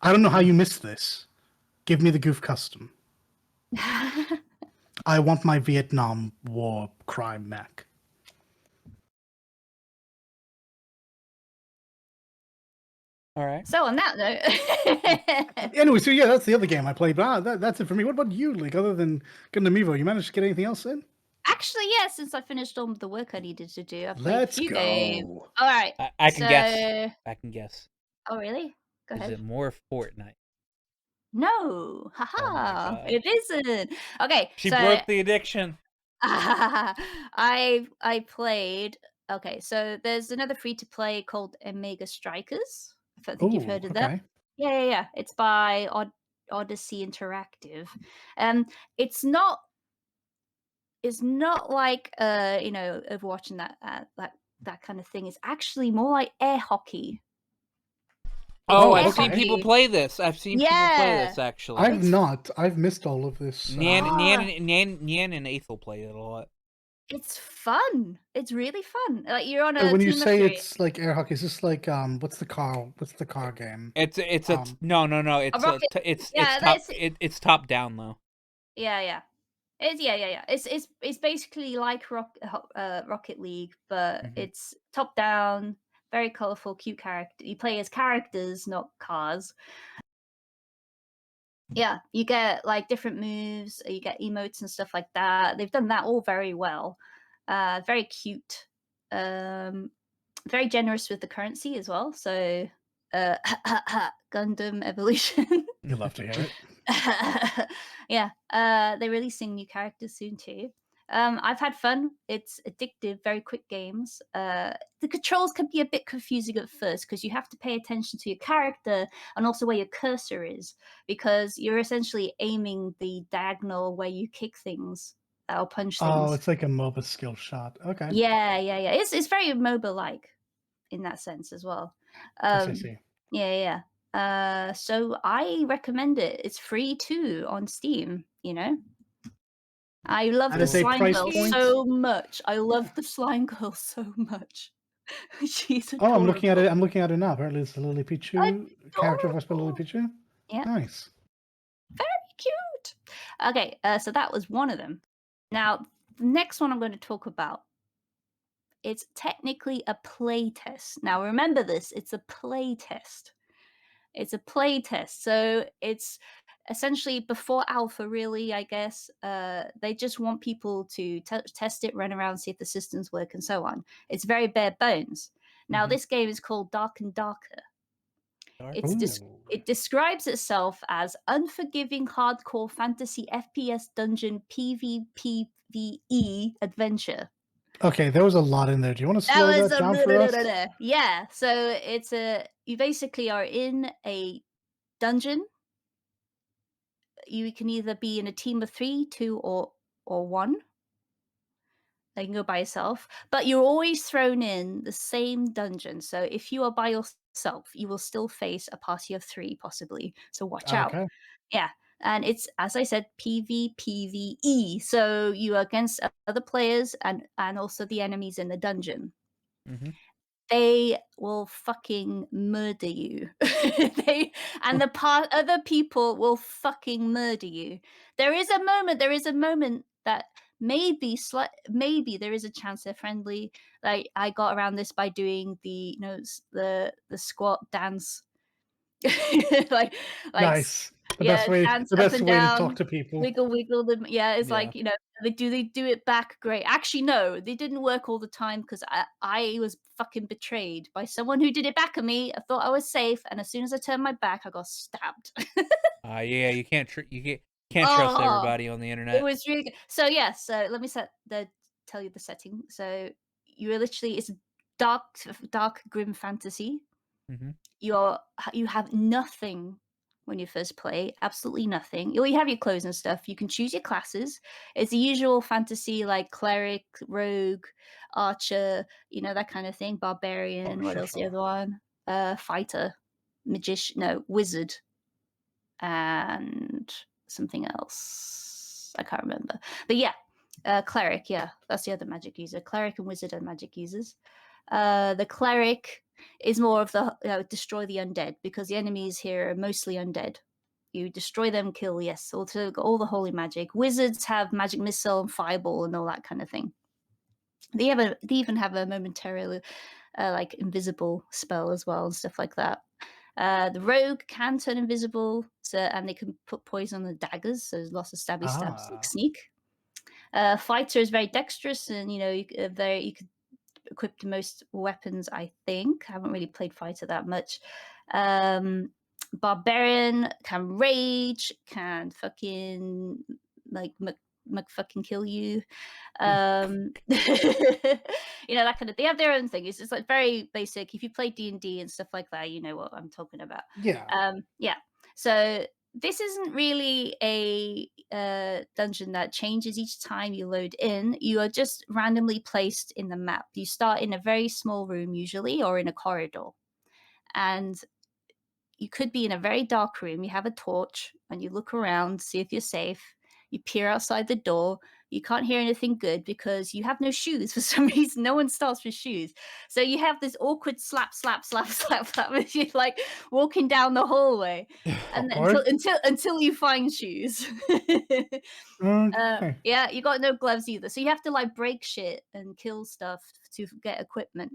I don't know how you missed this. Give me the Goof Custom. I want my Vietnam War crime mech. All right. So on that note. Anyway, so yeah, that's the other game I played. But that's it for me. What about you, Like, other than Gundam Evo? You managed to get anything else in? Actually, yeah, since I finished all the work I needed to do, I played Let's a few go. games. All right. I can guess. I can guess. Oh, really? Go ahead. Is it more Fortnite? No. Haha. It isn't. Okay. She broke the addiction. I played. Okay, so there's another free-to-play called Omega Strikers. I think you've heard of that. Yeah. It's by Odyssey Interactive. It's not like Overwatch and that kind of thing. It's actually more like air hockey. I've seen people play this. People play this, actually. I've not. I've missed all of this. Nyan and Aethel play it a lot. It's fun. It's really fun. Like, you're on a when you team of say 3. it's like air hockey, is this like what's the car game? It's no. It's top down though. Yeah. Yeah. It's basically like Rocket League, but Mhm. it's top down, very colorful, cute character. You play as characters, not cars. Yeah, you get like different moves, you get emotes and stuff like that. They've done that all very well. Very cute. Very generous with the currency as well. So, uh, Gundam Evolution. You love to hear it. Yeah, they're releasing new characters soon too. I've had fun. It's addictive, very quick games. The controls can be a bit confusing at first because you have to pay attention to your character and also where your cursor is, because you're essentially aiming the diagonal where you kick things or punch Oh, things. it's like a MOBA skill shot. Okay. Yeah. It's very MOBA like in that sense as well. Yes, I Um, see. yeah. So I recommend it. It's free too on Steam. I love That the is a slime price girl point. so much. I Yeah. love the slime girl so much. She's Oh, I'm looking at it. adorable. I'm looking at it now. Apparently, it's a Lily Pichu character voiced by Lily Adorable. Pichu. Yeah, Nice. very cute. Okay, so that was one of them. Now, the next one I'm going to talk about, it's technically a play test. Now, remember this, it's a play test. It's a play test. So it's essentially before alpha, really, I guess. They just want people to test it, run around, see if the systems work, and so on. It's very bare bones. Now, Mhm. this game is called Dark and Darker. Dark It's and Ooh. dark. it describes itself as unforgiving hardcore fantasy FPS dungeon PvPvE adventure. Okay, there was a lot in there. Do you want to That slow was that a down for us? yeah. So you basically are in a dungeon. You can either be in a team of 3, 2, or 1. They can go by yourself, but you're always thrown in the same dungeon. So if you are by yourself, you will still face a party of 3 possibly. So watch out. Okay. Yeah. And it's, as I said, PvPvE. So you are against other players and also the enemies in the dungeon. Mhm. They will fucking murder you. And other people will fucking murder you. There is a moment that maybe there is a chance they're friendly. Like I got around this by doing the squat dance. like like Nice. yeah, dance The up best and way to talk down, to people. wiggle them. Yeah, it's Yeah. like, they do it back great. Actually, no, they didn't work all the time because I was fucking betrayed by someone who did it back at me. I thought I was safe, and as soon as I turned my back, I got stabbed. Yeah, you can't trust Oh, everybody on the it internet. was really good. So yeah, so let me tell you the setting. So it's dark, grim fantasy. Mhm. You have nothing when you first play, absolutely nothing. You have your clothes and stuff. You can choose your classes. It's the usual fantasy like cleric, rogue, archer, that kind of thing. Oh, Barbarian. What sure, else? The sure. other one? Fighter, magician. No, wizard, and something else. I can't remember. But yeah, cleric. Yeah, that's the other magic user. Cleric and wizard are magic users. The cleric is more of the destroy the undead, because the enemies here are mostly undead. You destroy them, kill, yes, all the holy magic. Wizards have magic missile and fireball and all that kind of thing. They even have a momentarily like invisible spell as well and stuff like that. The rogue can turn invisible, and they can put poison on the daggers, so there's lots of stabby stabs like Ah. sneak. Fighter is very dexterous, and you could equip the most weapons, I think. I haven't really played fighter that much. Barbarian can rage, can fucking like fucking kill you. That kind of. They have their own thing. It's just like very basic. If you play D&D and stuff like that, you know what I'm talking about. Yeah. Yeah. So this isn't really a dungeon that changes each time you load in. You are just randomly placed in the map. You start in a very small room, usually, or in a corridor. And you could be in a very dark room. You have a torch and you look around, see if you're safe. You peer outside the door. You can't hear anything good because you have no shoes for some reason. No one starts with shoes. So you have this awkward slap, slap, slap, slap, slap as you're like walking down the hallway. And Awkward. until you find shoes. Okay. Yeah, you got no gloves either. So you have to like break shit and kill stuff to get equipment.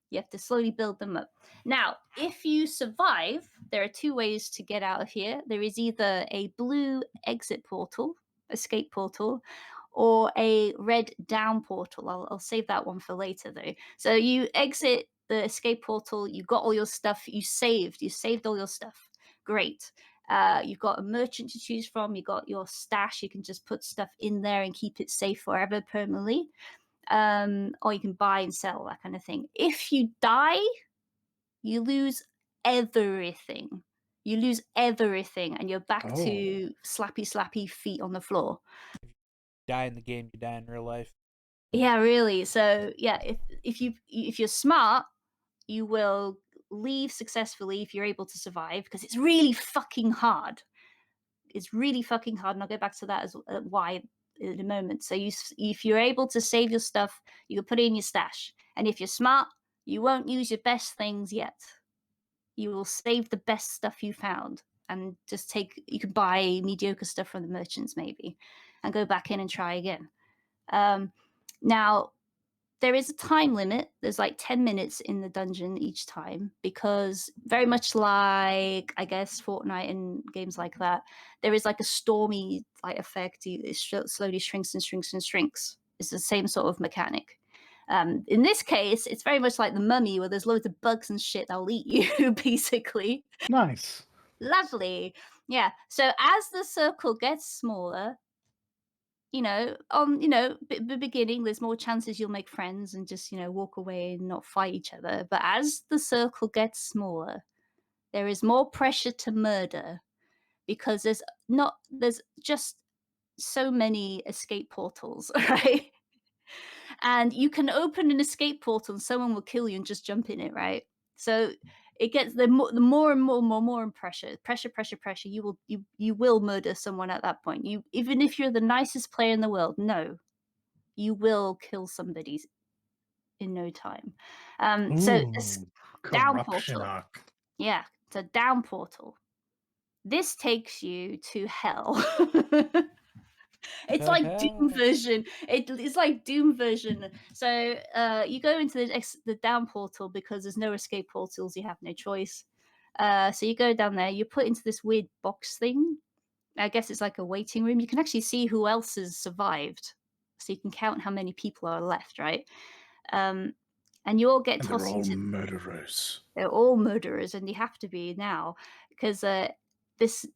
You have to slowly build them up. Now, if you survive, there are two ways to get out of here. There is either a blue exit portal, escape portal, or a red down portal. I'll save that one for later though. So you exit the escape portal, you got all your stuff, you saved all your stuff. Great. You've got a merchant to choose from, you got your stash, you can just put stuff in there and keep it safe forever permanently. Or you can buy and sell, that kind of thing. If you die, you lose everything. You lose everything, and you're back Oh. to slappy, slappy feet on the floor. Die in the game, you die in real life. Yeah, really. So yeah, if you're smart, you will leave successfully if you're able to survive because it's really fucking hard. It's really fucking hard, and I'll go back to that as why in a moment. So if you're able to save your stuff, you can put it in your stash, and if you're smart, you won't use your best things yet. You will save the best stuff you found, and just take. You can buy mediocre stuff from the merchants maybe, and go back in and try again. Now there is a time limit. There's like 10 minutes in the dungeon each time because very much like I guess Fortnite and games like that, there is like a stormy like effect. It slowly shrinks and shrinks and shrinks. It's the same sort of mechanic. In this case, it's very much like the Mummy, where there's loads of bugs and shit that'll eat you, basically. Nice. Lovely. Yeah. So as the circle gets smaller, the beginning, there's more chances you'll make friends and just, walk away and not fight each other. But as the circle gets smaller, there is more pressure to murder because there's just so many escape portals, right? And you can open an escape portal and someone will kill you and just jump in it, right? So it gets the more and more pressure. You will murder someone at that point. You even if you're the nicest player in the world, no, you will kill somebody in no time. So this Ooh, down corruption portal, arc. yeah, it's a down portal. This takes you to hell. It's The like Doom hell? version. It's like Doom version. So you go into the down portal because there's no escape portals. You have no choice. So you go down there. You're put into this weird box thing. I guess it's like a waiting room. You can actually see who else has survived, so you can count how many people are left. Right. Um, and you all get And they're tossed all into. murderers. They're all murderers, and you have to be now because this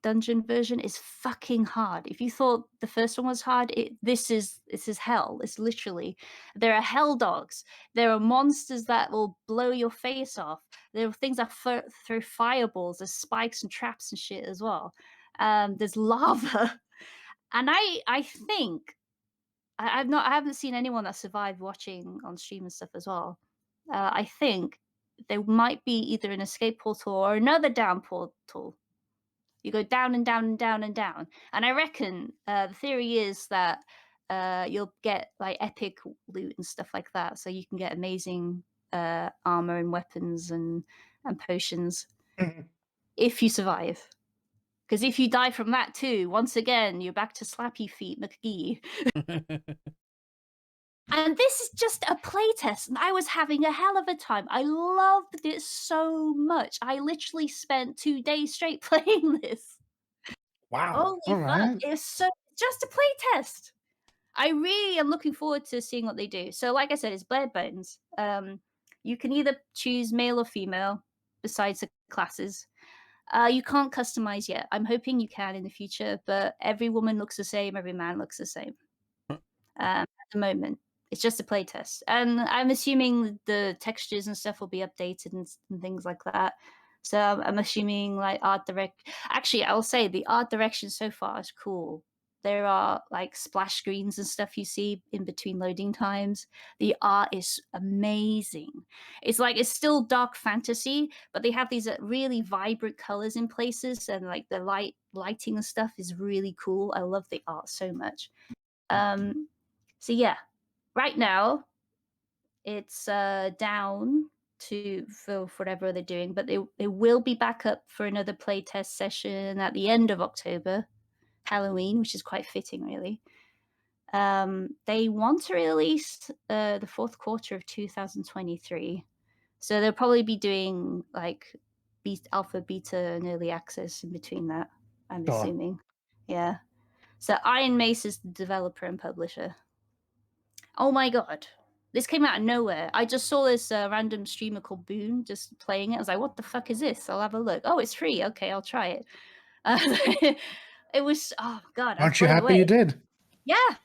dungeon version is fucking hard. If you thought the first one was hard, this is hell. It's literally there are hell dogs. There are monsters that will blow your face off. There are things that throw fireballs. There's spikes and traps and shit as well. There's lava, and I think I haven't seen anyone that survived watching on stream and stuff as well. I think there might be either an escape portal or another down portal. You go down and down and down and down, and I reckon the theory is that you'll get like epic loot and stuff like that, so you can get amazing armor and weapons and potions if you survive. Because if you die from that too, once again you're back to Slappy Feet McGee. And this is just a playtest, and I was having a hell of a time. I loved it so much. I literally spent 2 days straight playing this. Wow. Holy All fuck! right. It's just a playtest. I really am looking forward to seeing what they do. So, like I said, it's bare bones. You can either choose male or female, besides the classes. You can't customize yet. I'm hoping you can in the future, but every woman looks the same, every man looks the same. At the moment. It's just a playtest, and I'm assuming the textures and stuff will be updated and things like that. So I'm assuming like art direct. Actually, I will say the art direction so far is cool. there are like splash screens and stuff you see in between loading times. The art is amazing. It's still dark fantasy, but they have these really vibrant colors in places, and like the lighting and stuff is really cool. I love the art so much. So yeah, right now it's down to for whatever they're doing, but they will be back up for another playtest session at the end of October, Halloween, which is quite fitting, really. They want to release the fourth quarter of 2023, so they'll probably be doing like alpha, beta, and early access in between that. I'm Sure. assuming, yeah. So Iron Mace is the developer and publisher. Oh my god. This came out of nowhere. I just saw this random streamer called Boone just playing it. I was like, what the fuck is this? I'll have a look. Oh, it's free. Okay, I'll try it. It was, oh god, I was Aren't you blown happy away. you did? Yeah.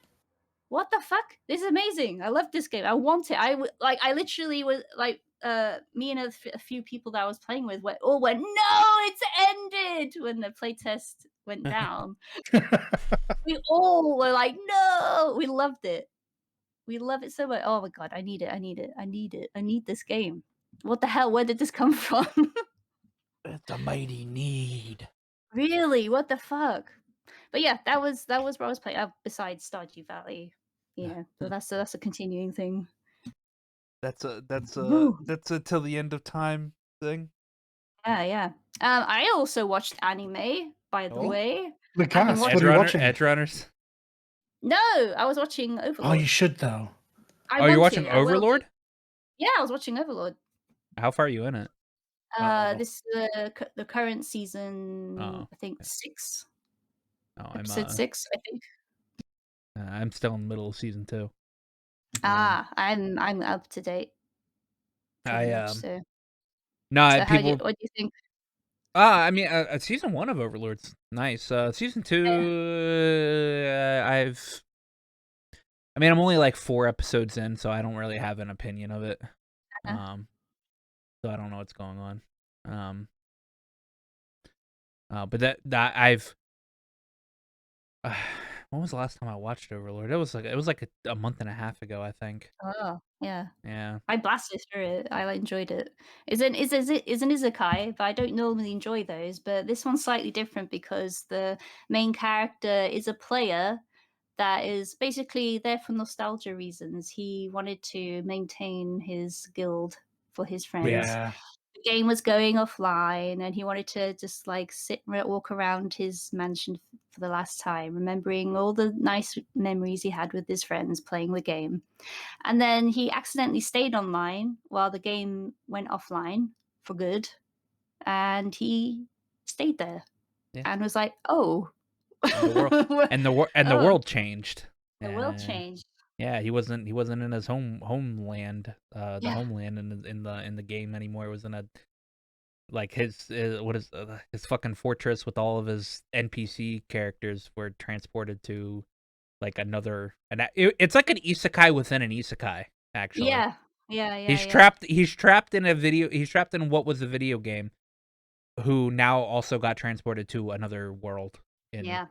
What the fuck? This is amazing. I love this game. I want it. I literally was like, me and a few people that I was playing with went, no, it's ended when the playtest went down. We all were like, no, we loved it. We love it so much. Oh my god, I need it. I need it. I need it. I need this game. What the hell? Where did this come from? It's a mighty need. Really? What the fuck? But yeah, that was what I was playing. Besides Stardew Valley, so that's a continuing thing. That's a Woo. till the end of time thing. Yeah, yeah. I also watched anime, by the Oh. way. Lucas, what Edge are you watching? Edge Runners. No, I was watching Overlord. Oh, you should though. You're watching Overlord? Yeah, I was watching Overlord. How far are you in it? This is the current season. Oh, I think 6. Oh, Episode 6, I think. I'm still in the middle of season 2. I'm up to date. Pretty much, so. No, So people. what do you think? I mean, season 1 of Overlord's nice. Season 2, I'm only like 4 episodes in, so I don't really have an opinion of it. So I don't know what's going on. But that I've. When was the last time I watched Overlord? It was like a month and a half ago, I think. Oh, yeah. Yeah. I blasted through it. I enjoyed it. It's an isekai, but I don't normally enjoy those. But this one's slightly different because the main character is a player that is basically there for nostalgia reasons. He wanted to maintain his guild for his friends. Yeah. The game was going offline, and he wanted to just like walk around his mansion for the last time, remembering all the nice memories he had with his friends playing the game. And then he accidentally stayed online while the game went offline for good, and he stayed there and was like, "Oh, And the world the world changed. The world changed." Yeah, he wasn't in his homeland, the Yeah. homeland in the game anymore. It was in a like his his fucking fortress with all of his NPC characters were transported to like another, and it's like an isekai within an isekai, actually. Yeah. Yeah. He's trapped in a video. He's trapped in what was a video game, who now also got transported to another world. Yeah.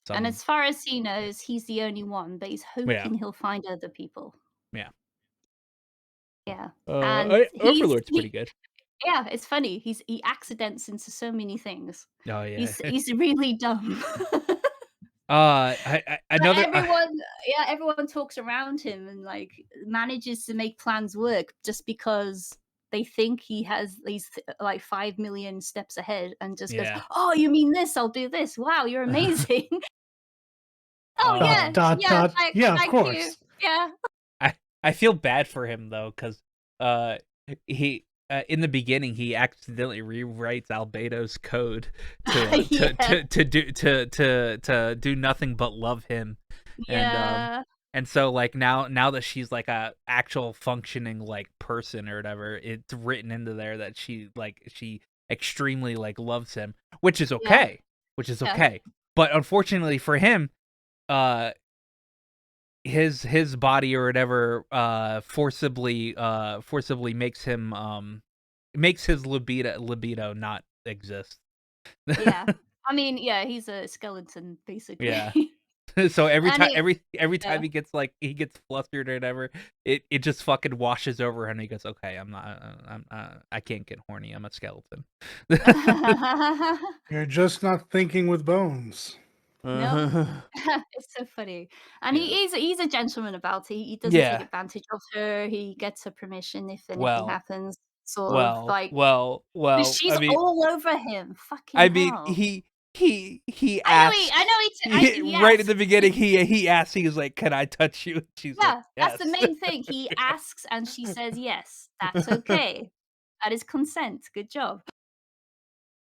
And as far as he knows, he's the only one, but he's hoping he'll find other people. Yeah. Yeah. And Overlord's pretty good. Yeah, it's funny. He accidents into so many things. Oh yeah. He's really dumb. Another Everyone talks around him and like manages to make plans work just because they think he has these like 5 million steps ahead, and just goes, "Oh, you mean this? I'll do this. Wow, you're amazing." Oh yeah, yeah, of course. you. Yeah. I feel bad for him though, because he in the beginning he accidentally rewrites Albedo's code to do nothing but love him. Yeah. And so like now that she's like a actual functioning like person or whatever, it's written into there that she extremely like loves him, which is okay. But unfortunately for him, his body or whatever forcibly makes his libido not exist. Yeah. I mean, yeah, he's a skeleton basically. Yeah. So every And time it, every yeah. time he gets flustered or whatever, it just fucking washes over and he goes, okay, I can't get horny. I'm a skeleton. You're just not thinking with bones. No, Uh-huh. it's so funny, and Yeah. he's a gentleman about it. He doesn't take Yeah. advantage of her. He gets her permission if anything Well, happens. Sort of well, like, well, but well. she's all over him. Fucking I mean, hell! he I know. asks He right at the asks. beginning. He asks. He was like, "Can I touch you?" And she's like, Yeah, that's the "Yes." main thing. He asks, and she says yes. That's okay. That is consent. Good job.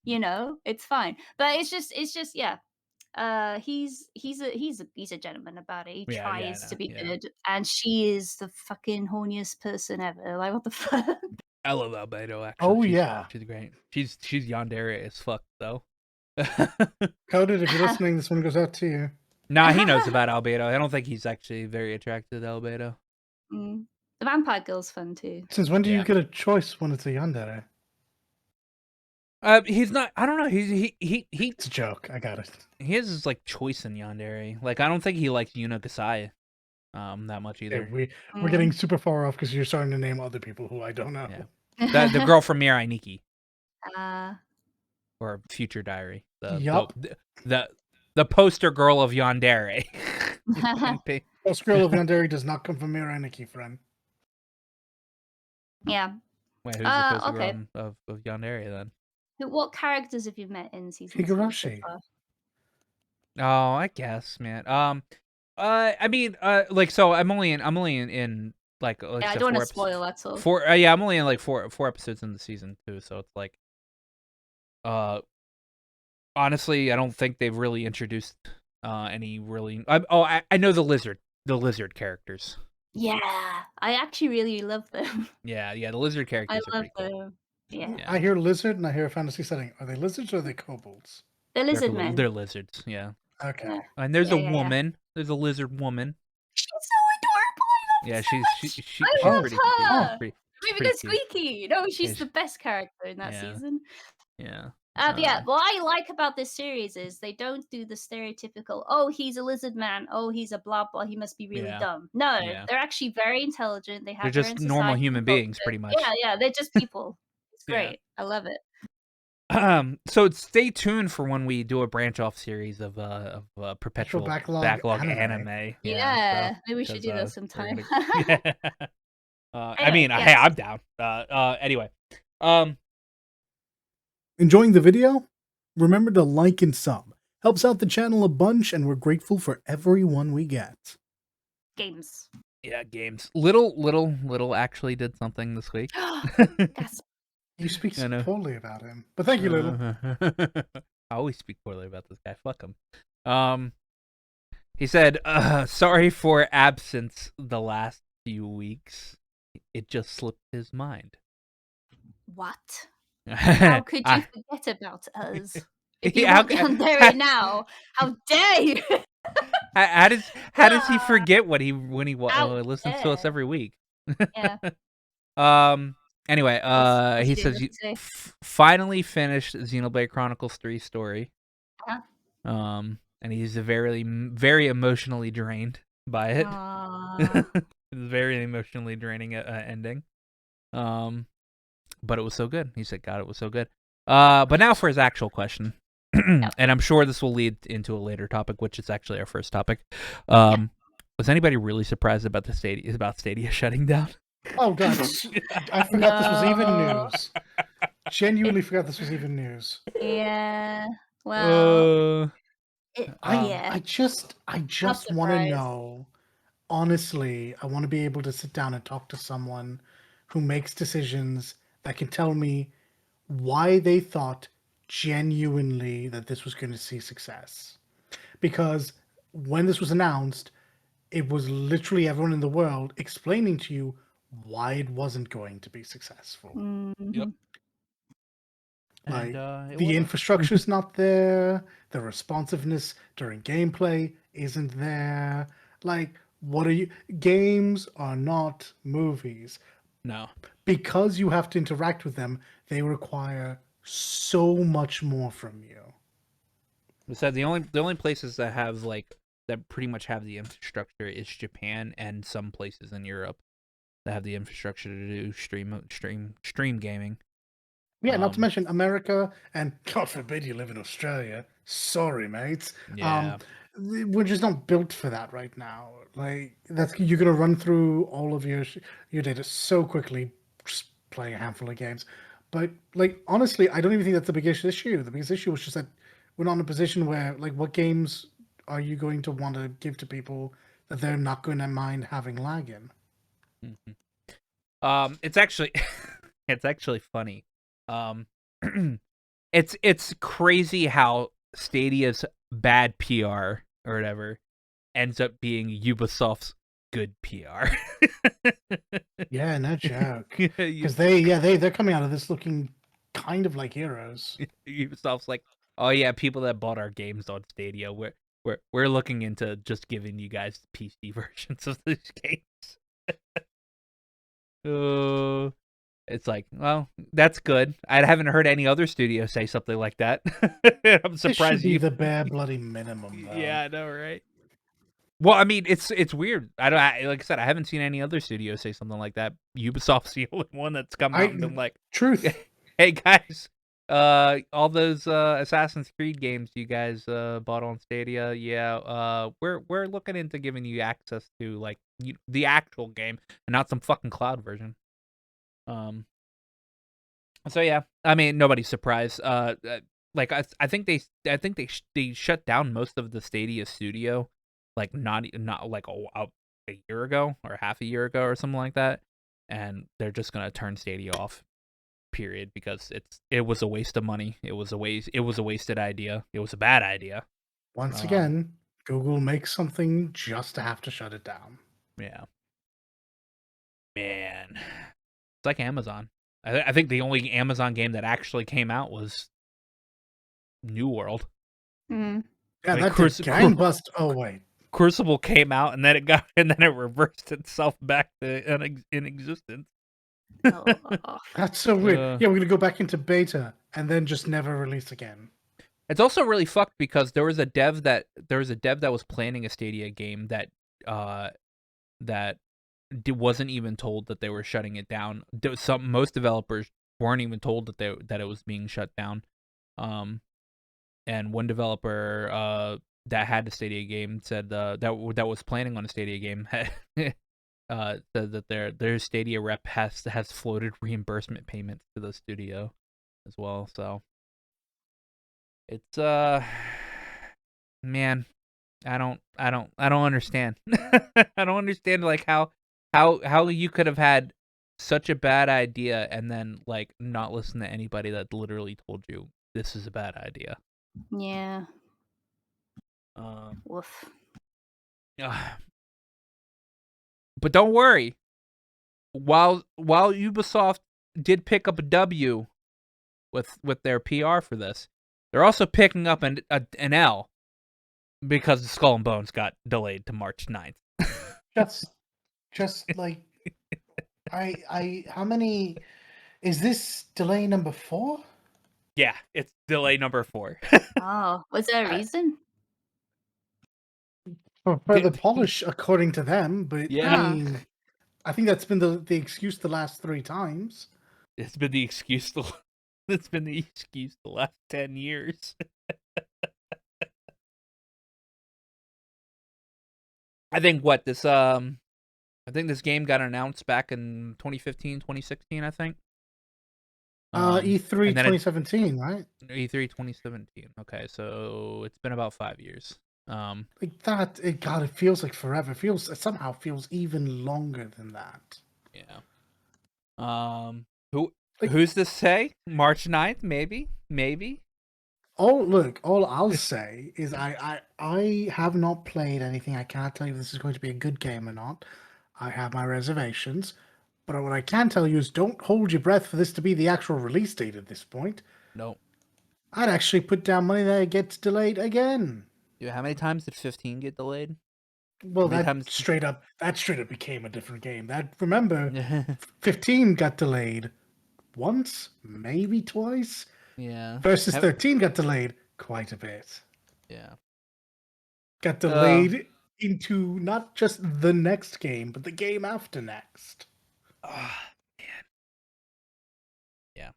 You know, it's fine. But it's just yeah. He's a gentleman about it. He Yeah, yeah, I tries know. to be Yeah, good, and she is the fucking horniest person ever. Like, what the fuck? I love Albedo. Actually, Oh yeah. she's great. She's yandere as fuck though. Coded, if you're listening, this one goes out to you. Nah, he knows about Albedo. I don't think he's actually very attracted to Albedo. Mm. The vampire girl's fun too. Since when do you Yeah. get a choice when it's a yandere? He's not. I don't know. It's a joke. I got it. He has his like choice in yandere. Like I don't think he likes Yuna Kasai that much Okay, either. we're getting super far off because you're starting to name other people who I don't know. Yeah. The girl from Mirai Nikki uh, or Future Diary. Yup. The poster girl of yandere. Post girl of yandere does not come from Miraniki, friend. yeah. Wait, who's the poster Okay. girl of yandere then? What characters have you met in season 2 so Higurashi. far? Oh, I guess, man. I mean, like, so I'm only in like Yeah, I said, don't want 4 to spoil. That's all. yeah, I'm only in like four episodes in the season too, so it's like, uh, honestly, I don't think they've really introduced any really. I know the lizard characters. Yeah, I actually really love them. Yeah, the lizard I characters are love pretty cool. them. Yeah, Yeah. I hear lizard and I hear a fantasy setting. Are they lizards or are they kobolds? the lizard men. They're lizards. Yeah, Okay. Yeah. and there's a Yeah. woman. There's a lizard woman. She's so adorable. I love Yeah, her so much. she's I love pretty her. pretty Maybe pretty go cute. squeaky. No, she's Yeah, the best character in that yeah, season. yeah. Yeah, what I like about this series is they don't do the stereotypical, oh, he's a lizard man, oh, he's a blah blah, he must be really Yeah, dumb. No, yeah. they're actually very intelligent. They They're have their just own normal society and human beings, culture. pretty much. Yeah, they're just people. It's Yeah. great. I love it. So stay tuned for when we do a branch off series of Perpetual Backlog anime. Yeah, So, maybe we should do that we're sometime. gonna- yeah. I Anyway, mean, hey, yes. I'm down. Anyway, Enjoying the video? Remember to like and sub. Helps out the channel a bunch, and we're grateful for everyone we get. Games. yeah, games. Little actually did something this week. That's You speak I so know. poorly about him. But thank you, Little. I always speak poorly about this guy. Fuck him. He said, sorry for absence the last few weeks. It just slipped his mind. what? How could you forget about us? If you want Yandere now, how dare you? How does he forget when he listens to us dare. every week? Yeah. Anyway, What'd he you do? says What'd you you say? finally finished Xenoblade Chronicles 3 story. Uh-huh. And he's very emotionally drained by it. Aw. It's very emotionally draining ending. But it was so good. He said, God, it was so good. But now for his actual question. And I'm sure this will lead into a later topic, which is actually our first topic. Was anybody really surprised about Stadia shutting down? Oh, God. I forgot this was even news. Genuinely forgot this was even news. Yeah. Well, yeah. I just want to surprised. know. Honestly, I want to be able to sit down and talk to someone who makes decisions that can tell me why they thought genuinely that this was going to see success. Because when this was announced, it was literally everyone in the world explaining to you why it wasn't going to be successful. Mhm. Like, And the infrastructure's not there, the responsiveness during gameplay isn't there. Like, what are you? Games are not movies. No. Because you have to interact with them, they require so much more from you. So the only places that have like that pretty much have the infrastructure is Japan and some places in Europe that have the infrastructure to do stream gaming. Yeah, not to mention America, and God forbid you live in Australia. Sorry, mates. Yeah. We're just not built for that right now. Like that's you're gonna run through all of your data so quickly, just playing a handful of games. But like honestly, I don't even think that's the biggest issue. The biggest issue was just that we're not in a position where like what games are you going to want to give to people that they're not going to mind having lag in? It's actually it's actually funny. It's crazy how Stadia's bad PR or whatever ends up being Ubisoft's good PR. Yeah, no joke. Yeah, Because they're coming out of this looking kind of like heroes. Ubisoft's like, oh yeah, people that bought our games on Stadia, we're looking into just giving you guys PC versions of these games. It's like, well, that's good. I haven't heard any other studio say something like that. I'm This surprised should be you. the bare bloody minimum, though. Yeah, I know, right? Well, I mean, it's weird. Like I said, I haven't seen any other studio say something like that. Ubisoft's the only one that's come out and been like, Truth. "Hey guys, all those Assassin's Creed games you guys bought on Stadia, yeah, we're looking into giving you access to like the actual game and not some fucking cloud version." So yeah, I mean, nobody's surprised. Like I think they shut down most of the Stadia studio, like not like a year ago or half a year ago or something like that, and they're just gonna turn Stadia off. Period, because it was a waste of money. It was a wasted idea. It was a bad idea. Once again, Google makes something just to have to shut it down. Yeah, man, it's like Amazon. I think the only Amazon game that actually came out was New World. Mm. Yeah, Like that's a gangbust. Oh wait, Crucible came out and then it reversed itself back to in existence. Oh. that's so weird. Yeah, we're gonna go back into beta and then just never release again. It's also really fucked because there was a dev that was planning a Stadia game that wasn't even told that they were shutting it down. Most developers weren't even told that it was being shut down. And one developer that had the Stadia game said that was planning on a Stadia game said that their Stadia rep has floated reimbursement payments to the studio as well. So it's man, I don't understand. I don't understand like how you could have had such a bad idea and then like not listen to anybody that literally told you this is a bad idea. Yeah. Woof. But don't worry. While Ubisoft did pick up a W with their PR for this, they're also picking up an L because the Skull and Bones got delayed to March 9th. just like how many is this delay number 4? Yeah, it's delay number 4. Oh, was there a reason? For further polish, according to them, but Yeah. I mean, I think that's been the excuse the last 3 times. It's been the excuse it's been the excuse the last 10 years. I think this game got announced back in 2015, 2016, I think. E3 2017, right? E3 2017. Okay, so it's been about 5 years. Like that, it feels like forever. It somehow feels even longer than that. Yeah. Who's to say? March 9th, maybe. All I'll say is I have not played anything. I cannot tell you if this is going to be a good game or not. I have my reservations. But what I can tell you is don't hold your breath for this to be the actual release date at this point. No. I'd actually put down money that it gets delayed again. Dude, how many times did 15 get delayed? Well, that straight up became a different game. Remember, 15 got delayed once, maybe twice. Yeah. Versus 13 got delayed quite a bit. Yeah. got delayed into not just the next game, but the game after next. Man. Yeah.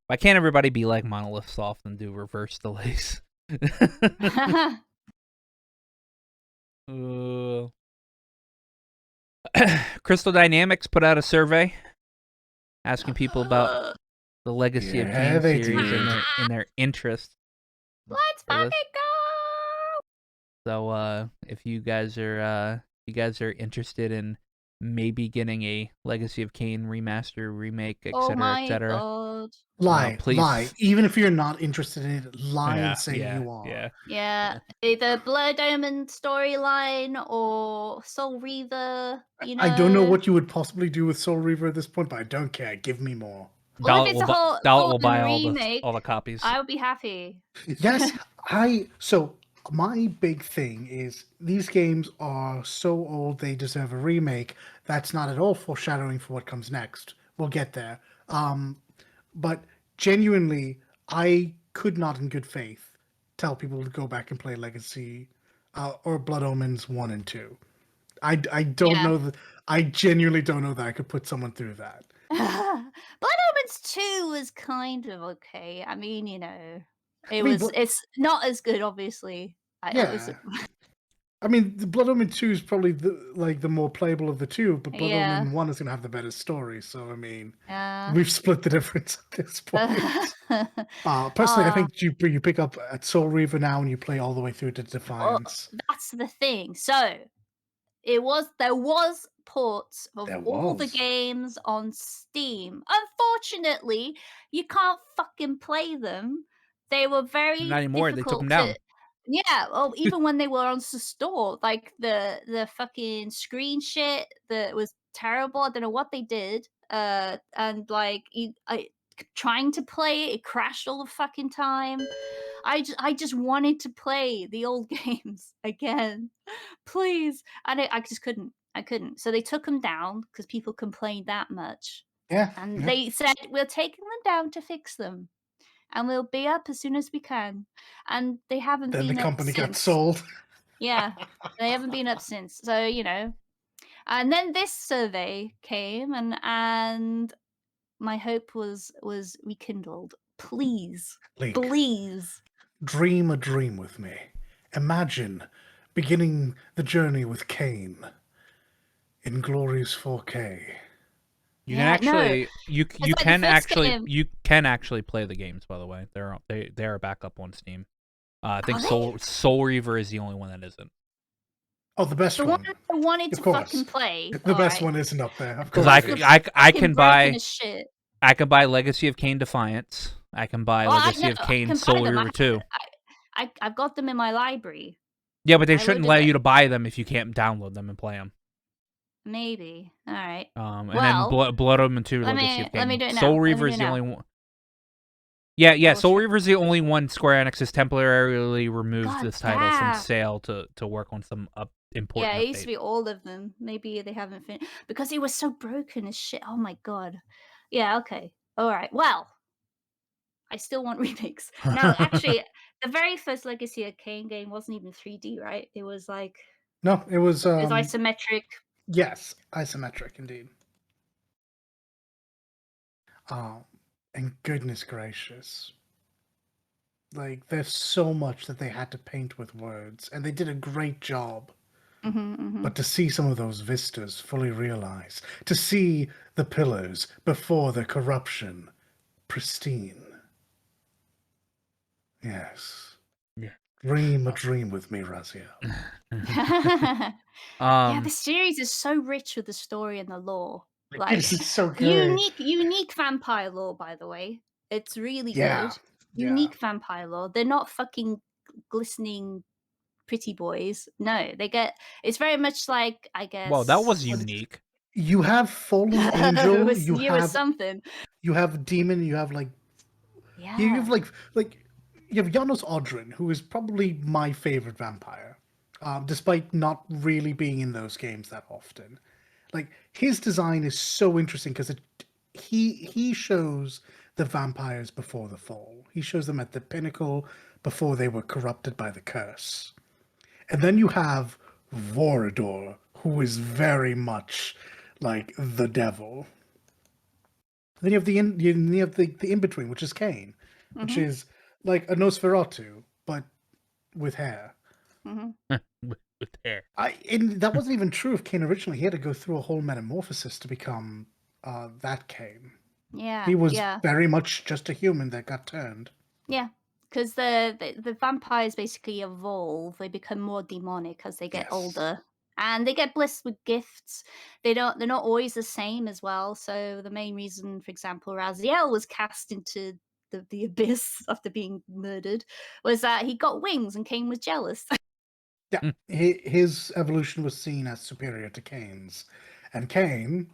Why can't everybody be like Monolith Soft and do reverse delays? Crystal Dynamics put out a survey asking people about the Legacy of Kain they series did. and their interest. Let's for this. fucking go! So if you guys are interested in maybe getting a Legacy of Kain remaster, remake, Oh etc., my etc., god. Lie. please. Even if you're not interested in it, lie Yeah, and say yeah, you are. Yeah, either Blood Omen storyline or Soul Reaver, you know. I don't know what you would possibly do with Soul Reaver at this point, but I don't care. Give me more. Well, if it's a whole Dalit will buy remake, all the copies. I would be happy. Yes, so my big thing is these games are so old they deserve a remake. That's not at all foreshadowing for what comes next. We'll get there. But genuinely, I could not in good faith tell people to go back and play Legacy or Blood Omens 1 and 2. I don't Yeah. know that I genuinely don't know that I could put someone through that. Blood Omens 2 was kind of okay. I mean, you know, it's not as good, obviously. Yeah. I mean, the Blood Omen 2 is probably the more playable of the two, but Blood Omen 1 is going to have the better story. So, I mean, we've split the difference at this point. Personally, I think you pick up at Soul Reaver now and you play all the way through to Defiance. That's the thing. So, there was ports of all the games on Steam. Unfortunately, you can't fucking play them. They were very Not anymore. They took them difficult down. Yeah, well, even when they were on store, like the fucking screen shit that was terrible. I don't know what they did. And like trying to play it crashed all the fucking time. I just wanted to play the old games again, please, and I just couldn't. I couldn't. So they took them down because people complained that much. Yeah, and they said we're taking them down to fix them, and we'll be up as soon as we can. And they haven't then the been up company got since. sold. Yeah, they haven't been up since. So you know. And then this survey came, and my hope was rekindled. Please, Leak. please. Dream a dream with me. Imagine beginning the journey with Kain in glorious 4K. You can actually you like can actually you can actually play the games, by the way. They are back up on Steam. I think Soul Reaver is the only one that isn't. Oh, the best one. I wanted to fucking play. The best one isn't up there. Because I can buy Legacy of Kain Defiance. I can buy Legacy of Kain Soul Reaver 2. I've got them in my library. Yeah, but they shouldn't allow you to buy them if you can't download them and play them. Maybe. All right. And then Blood Omen 2 Legacy of Kain. Let me do it now. Soul Reaver is the only one. Yeah, Soul Reaver is the only one Square Enix has temporarily removed this title from sale to work on some important Yeah, it used update. to be all of them. Maybe they haven't finished because it was so broken as shit. Oh my god. Yeah, okay. All right. Well, I still want remakes. Now, actually, the very first Legacy of Kain game wasn't even 3D, right? It was like No, it was isometric. Yes, isometric indeed. And goodness gracious. Like, there's so much that they had to paint with words, and they did a great job. But to see some of those vistas fully realized, to see the pillars before the corruption pristine. Yes. Yeah. Dream a dream with me, Razia. Yeah, the series is so rich with the story and the lore. Like, this is so good. Unique vampire lore, by the way. It's really good. Yeah. Unique vampire lore. They're not fucking glistening pretty boys. No, it's very much like, I guess. Well, that was unique. You have Fallen Angel. You have something. You have Demon. You have like. Yeah. You have like you have Janos Odrin, who is probably my favorite vampire, despite not really being in those games that often. Like, his design is so interesting because he shows the vampires before the fall. He shows them at the pinnacle before they were corrupted by the curse. And then you have Vorador, who is very much like the devil. Then you have the in between, which is Kane, which is like a Nosferatu, but with hair. with hair. And that wasn't even true of Kane originally. He had to go through a whole metamorphosis to become that Kane. Yeah, He was yeah, very much just a human that got turned. yeah. Because the vampires basically evolve. They become more demonic as they get Yes. older, and they get blessed with gifts. They're not always the same as well. So the main reason, for example, Raziel was cast into the abyss after being murdered was that he got wings, and Cain was jealous. Yeah, his evolution was seen as superior to Kane's, and Kane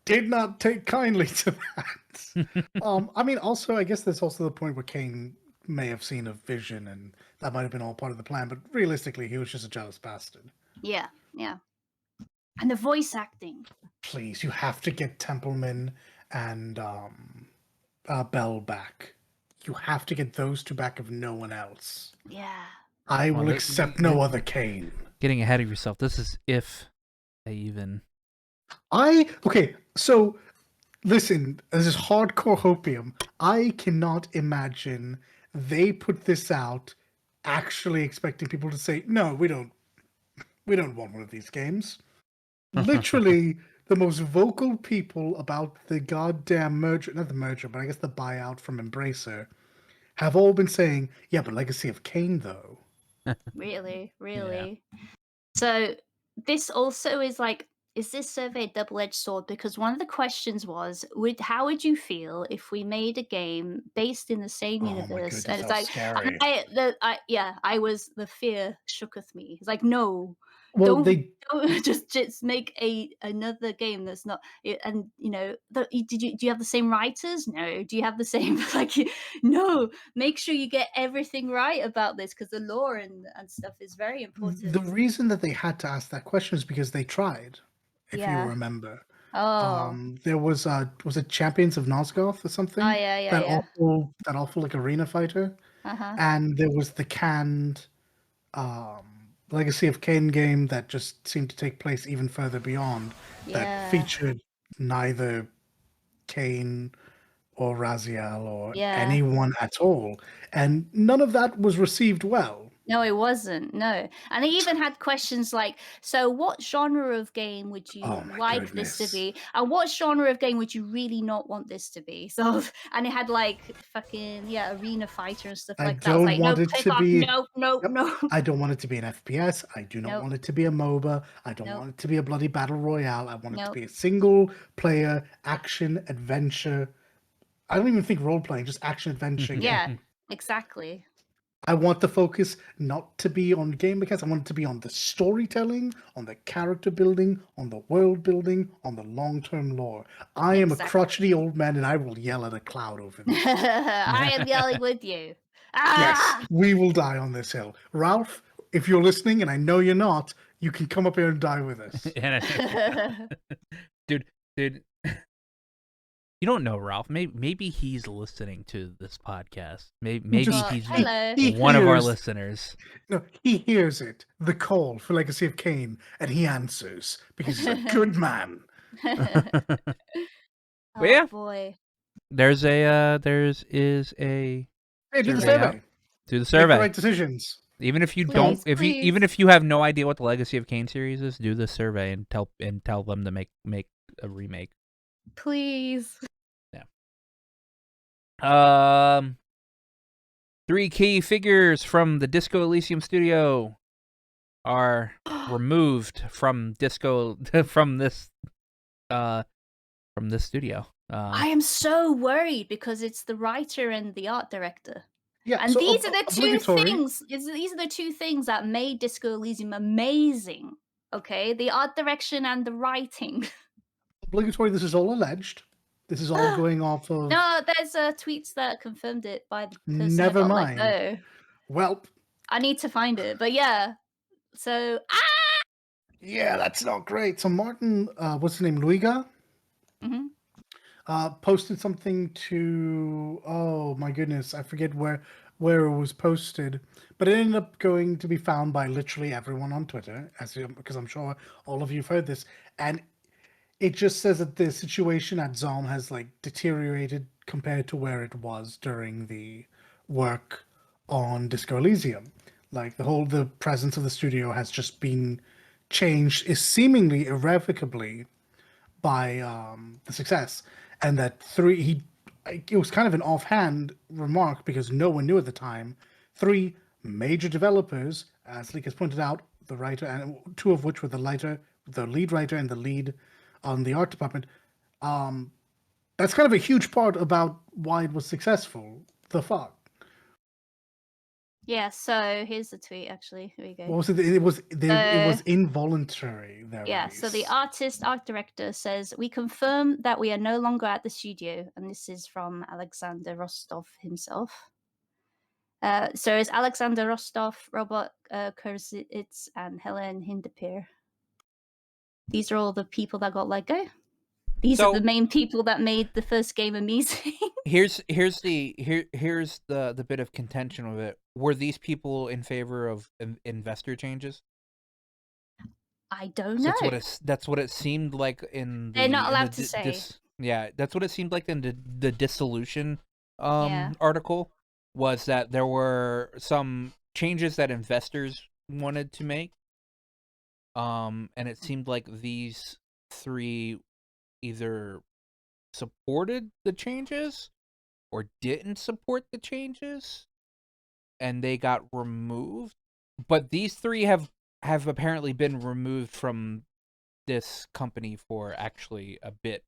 did not take kindly to that. I mean, also, I guess there's also the point where Kane may have seen a vision, and that might have been all part of the plan. But realistically, he was just a jealous bastard. Yeah, yeah. And the voice acting. Please, you have to get Templeman and Bell back. You have to get those two back if no one else. Yeah. I will accept no other Kane. Getting ahead of yourself. This is if they even. Okay, so listen, this is hardcore hopium. I cannot imagine they put this out actually expecting people to say, no, we don't want one of these games. Literally, the most vocal people about the goddamn merger, not the merger, but I guess the buyout from Embracer, have all been saying, yeah, but Legacy of Kain, though. Really. So this also is like, is this survey a double-edged sword? Because one of the questions was, how would you feel if we made a game based in the same Oh my universe? goodness, And it's that's like, scary. the fear shooketh me. It's like, no, Well, don't just make another game that's not. And do you have the same writers? No. Do you have the same no? Make sure you get everything right about this, because the lore and stuff is very important. the reason that they had to ask that question is because they tried, if you Yeah. remember. Oh. There was it Champions of Nosgoth or something? Oh, yeah. That awful like arena fighter. Uh-huh. And there was the canned Legacy of Kain game that just seemed to take place even further beyond, that Yeah. featured neither Kain or Raziel or Yeah. anyone at all. And none of that was received well. No, it wasn't. No. And they even had questions like, so what genre of game would you Oh my like this to goodness. be? And what genre of game would you really not want this to be? So, and it had like fucking, arena fighter and stuff I like that. I was don't like, no, want it click to off. be. No. Yep. I don't want it to be an FPS. I do not Nope. want it to be a MOBA. I don't Nope. want it to be a bloody battle royale. I want it to Nope. be a single player action adventure. I don't even think role playing, just action adventure game. Yeah, exactly. I want the focus not to be on game mechanics. I want it to be on the storytelling, on the character building, on the world building, on the long-term lore. I am a crotchety old man, and I will yell at a cloud over this. I am yelling with you. Yes, Ah! we will die on this hill. Ralph, if you're listening, and I know you're not, you can come up here and die with us. dude, you don't know Ralph. Maybe he's listening to this podcast. Maybe he's one of our listeners. No, he hears it, the call for Legacy of Kain, and he answers because he's a good man. Oh, yeah, boy. There's a Hey, do the survey survey. Do the Make survey. the right decisions. Even if you Please, don't, even if you have no idea what the Legacy of Kain series is, do the survey and tell them to make a remake. Please. Yeah. 3 key figures from the Disco Elysium studio are removed from from this studio. I am so worried because it's the writer and the art director. Yeah, And so these are the two obligatory. things. These are the two things that made Disco Elysium amazing. Okay, the art direction and the writing. Obligatory. This is all alleged. This is all going off of. No, there's tweets that confirmed it by the person that Never got mind. let go. Well, I need to find it, but yeah. So yeah, that's not great. So Martin, what's his name, Luiga? Mm-hmm. Posted something to. Oh my goodness, I forget where. where it was posted, but it ended up going to be found by literally everyone on Twitter, because I'm sure all of you've heard this, and it just says that the situation at Zom has like deteriorated compared to where it was during the work on Disco Elysium. Like the presence of the studio has just been changed, is seemingly irrevocably by the success, and that it was kind of an offhand remark because no one knew at the time. Three major developers, as Leak has pointed out, the writer and two of which were the lead writer and the lead on the art department. That's kind of a huge part about why it was successful. The fuck. Yeah, so here's the tweet actually. Here we go. What was it? It was involuntary, their Yeah, so the release. art director says, "We confirm that we are no longer at the studio," and this is from Alexander Rostov himself. So it's Alexander Rostov, Robert Kurzitz, and Helen Hindepeer. These are all the people that got let go. These are the main people that made the first game amazing. here's the bit of contention with it. Were these people in favor of investor changes? I don't So know. that's what it seemed like in They're the not allowed to say. yeah, that's what it seemed like in the dissolution Yeah. article, was that there were some changes that investors wanted to make. And it seemed like these three either supported the changes or didn't support the changes, and they got removed. But these three have apparently been removed from this company for actually a bit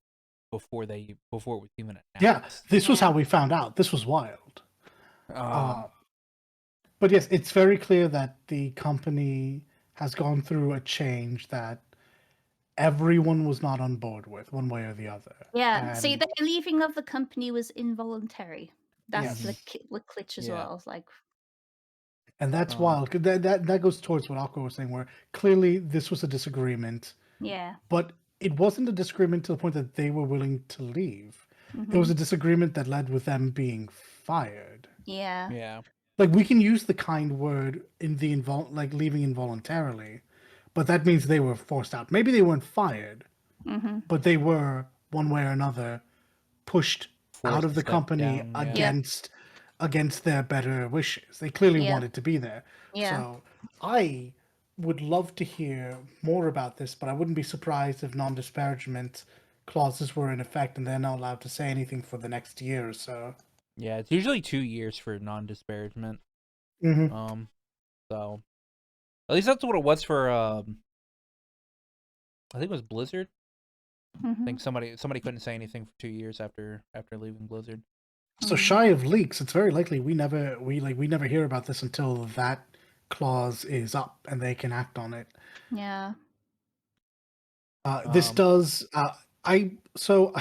before it was even announced. Yeah, this was how we found out. This was wild. Um, But yes, it's very clear that the company has gone through a change that everyone was not on board with, one way or the other. Yeah. See, And the leaving of the company was involuntary. That's yes, the glitch as Yeah. well. Like, and that's wild. 'Cause that goes towards what Aqua was saying, where clearly this was a disagreement, yeah. but it wasn't a disagreement to the point that they were willing to leave. It was a disagreement that led with them being fired. Yeah. yeah. Like we can use the kind word in the like leaving involuntarily, but that means they were forced out. Maybe they weren't fired, but they were one way or another pushed out Forced of to the step company down. Yeah. Yeah. against their better wishes. They clearly Yeah. wanted to be there. Yeah. So I would love to hear more about this, but I wouldn't be surprised if non-disparagement clauses were in effect and they're not allowed to say anything for the next year or so. Yeah, it's usually 2 years for non-disparagement. Mm-hmm. So at least that's what it was for. I think it was Blizzard. I think somebody couldn't say anything for 2 years after leaving Blizzard. So shy of leaks, it's very likely we never hear about this until that clause is up and they can act on it. Yeah. This does. I so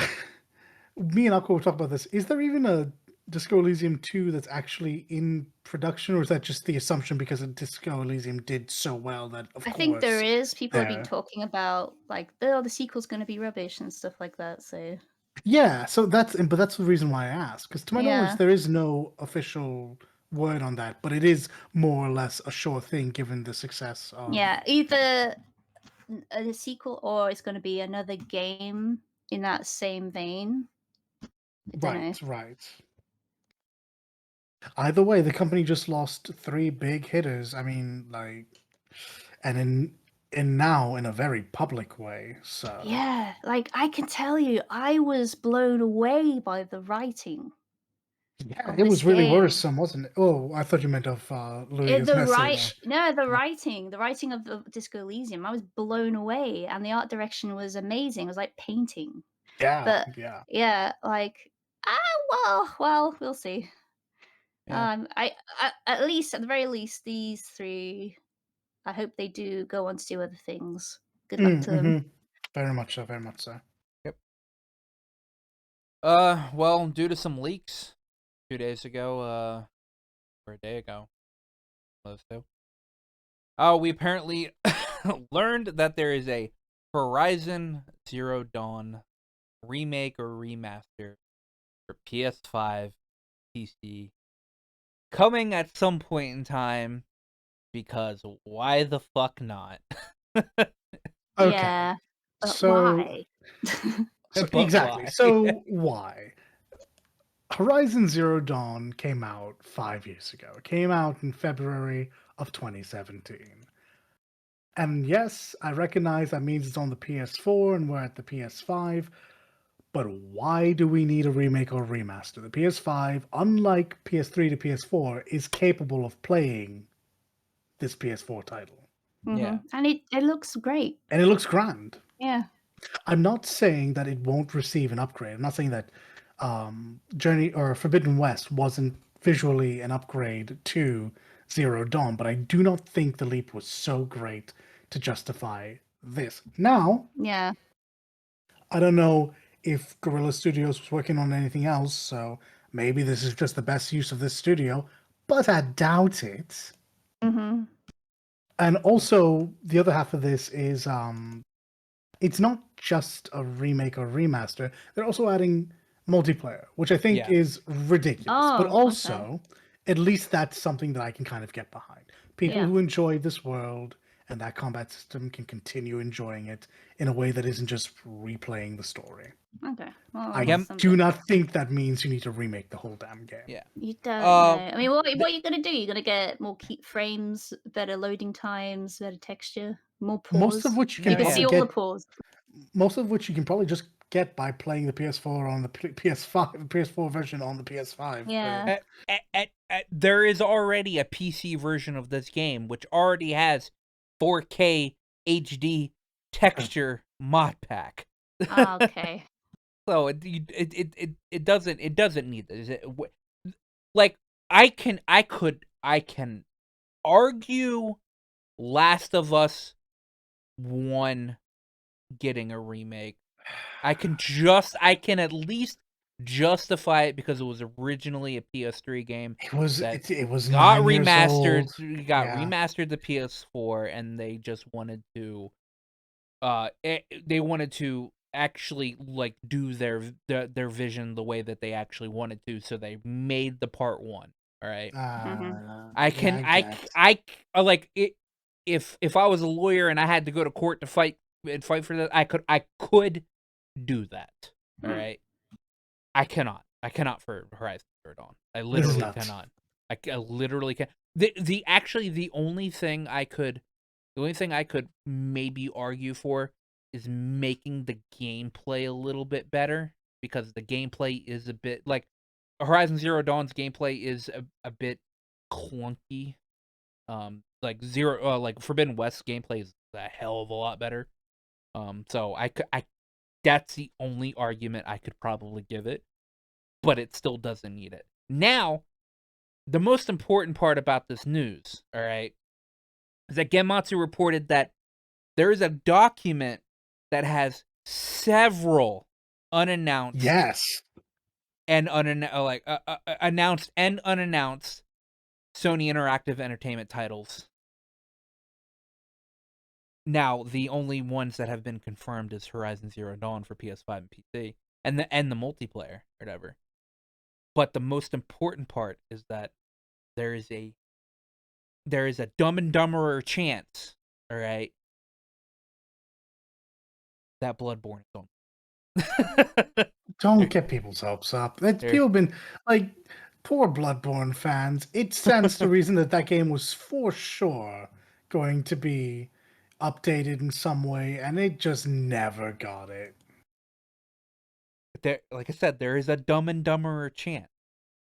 me and Aqua will talk about this. Is there even a Disco Elysium 2 that's actually in production, or is that just the assumption because Disco Elysium did so well that of I course think there is. People have been there. talking about like the sequel's going to be rubbish and stuff like that. So Yeah, so that's the reason why I asked, because to my knowledge yeah, there is no official word on that, but it is more or less a sure thing given the success of. yeah, either a sequel or it's going to be another game in that same vein. I don't know. Right. Either way, the company just lost three big hitters. I mean, like, and now in a very public way. So Yeah, like I can tell you, I was blown away by the writing yeah, of it this was really game. worrisome, wasn't it? Oh, I thought you meant of Louisa's message. The writing of the Disco Elysium, I was blown away, and the art direction was amazing. It was like painting. Yeah, But yeah. yeah, like well, we'll see. Yeah. I at least at the very least these three, I hope they do go on to do other things. Good luck to them. Mm-hmm. Very much so. Very much so. Yep. Well, due to some leaks 2 days ago, or a day ago, those two. Oh, we apparently learned that there is a Horizon Zero Dawn remake or remaster for PS5, PC, coming at some point in time, because why the fuck not? Okay. Yeah, but So, why? But exactly. why? So why? Horizon Zero Dawn came out 5 years ago. It came out in February of 2017. And yes, I recognize that means it's on the PS4 and we're at the PS5, but why do we need a remake or remaster? The PS5, unlike PS3 to PS4, is capable of playing this PS4 title. Yeah. And it looks great. And it looks grand. Yeah. I'm not saying that it won't receive an upgrade. I'm not saying that Journey or Forbidden West wasn't visually an upgrade to Zero Dawn, but I do not think the leap was so great to justify this. Now, Yeah. I don't know if Guerrilla Studios was working on anything else, so maybe this is just the best use of this studio, but I doubt it. Mm-hmm. And also, the other half of this is it's not just a remake or remaster. They're also adding multiplayer, which I think Yeah. is ridiculous. But Oh, okay. also, at least that's something that I can kind of get behind. People Yeah. who enjoy this world and that combat system can continue enjoying it in a way that isn't just replaying the story. Okay. Well, I that's do something. not think that means you need to remake the whole damn game. Yeah. You don't know. I mean, what are you gonna do? You're gonna get more keep frames, better loading times, better texture, more Most pause. of which you No, can You can yeah. see probably all the get. pause. Most of which you can probably just get by playing the PS4 on the PS4 version on the PS5. Yeah. There is already a PC version of this game which already has 4K HD texture mod pack. Okay. So it doesn't need this. Like I can argue Last of Us 1 getting a remake. I can at least justify it because it was originally a PS3 game It was that it was got 9 years old. remastered to PS4, and they just wanted to they wanted to actually like do their vision the way that they actually wanted to, so they made the part 1. All right. I Yeah, can I get. like it if I was a lawyer and I had to go to court to fight for that, I could do that. All right. I cannot. I cannot for Horizon Zero Dawn. I This is literally nuts. cannot. I literally can. The actually the only thing I could maybe argue for is making the gameplay a little bit better, because the gameplay is a bit like Horizon Zero Dawn's gameplay is a bit clunky. Like Forbidden West gameplay is a hell of a lot better. So I that's the only argument I could probably give it, but it still doesn't need it. Now, the most important part about this news, all right, is that Genmatsu reported that there is a document that has several unannounced Yes. and announced and unannounced Sony Interactive Entertainment titles. Now, the only ones that have been confirmed is Horizon Zero Dawn for PS5 and PC, and the multiplayer or whatever. But the most important part is that there is a Dumb and Dumberer chance, all right, that Bloodborne is on. Don't get people's hopes up. People have been like, poor Bloodborne fans. It stands to reason that that game was for sure going to be updated in some way, and it just never got it. Like I said, there is a Dumb and Dumberer chance.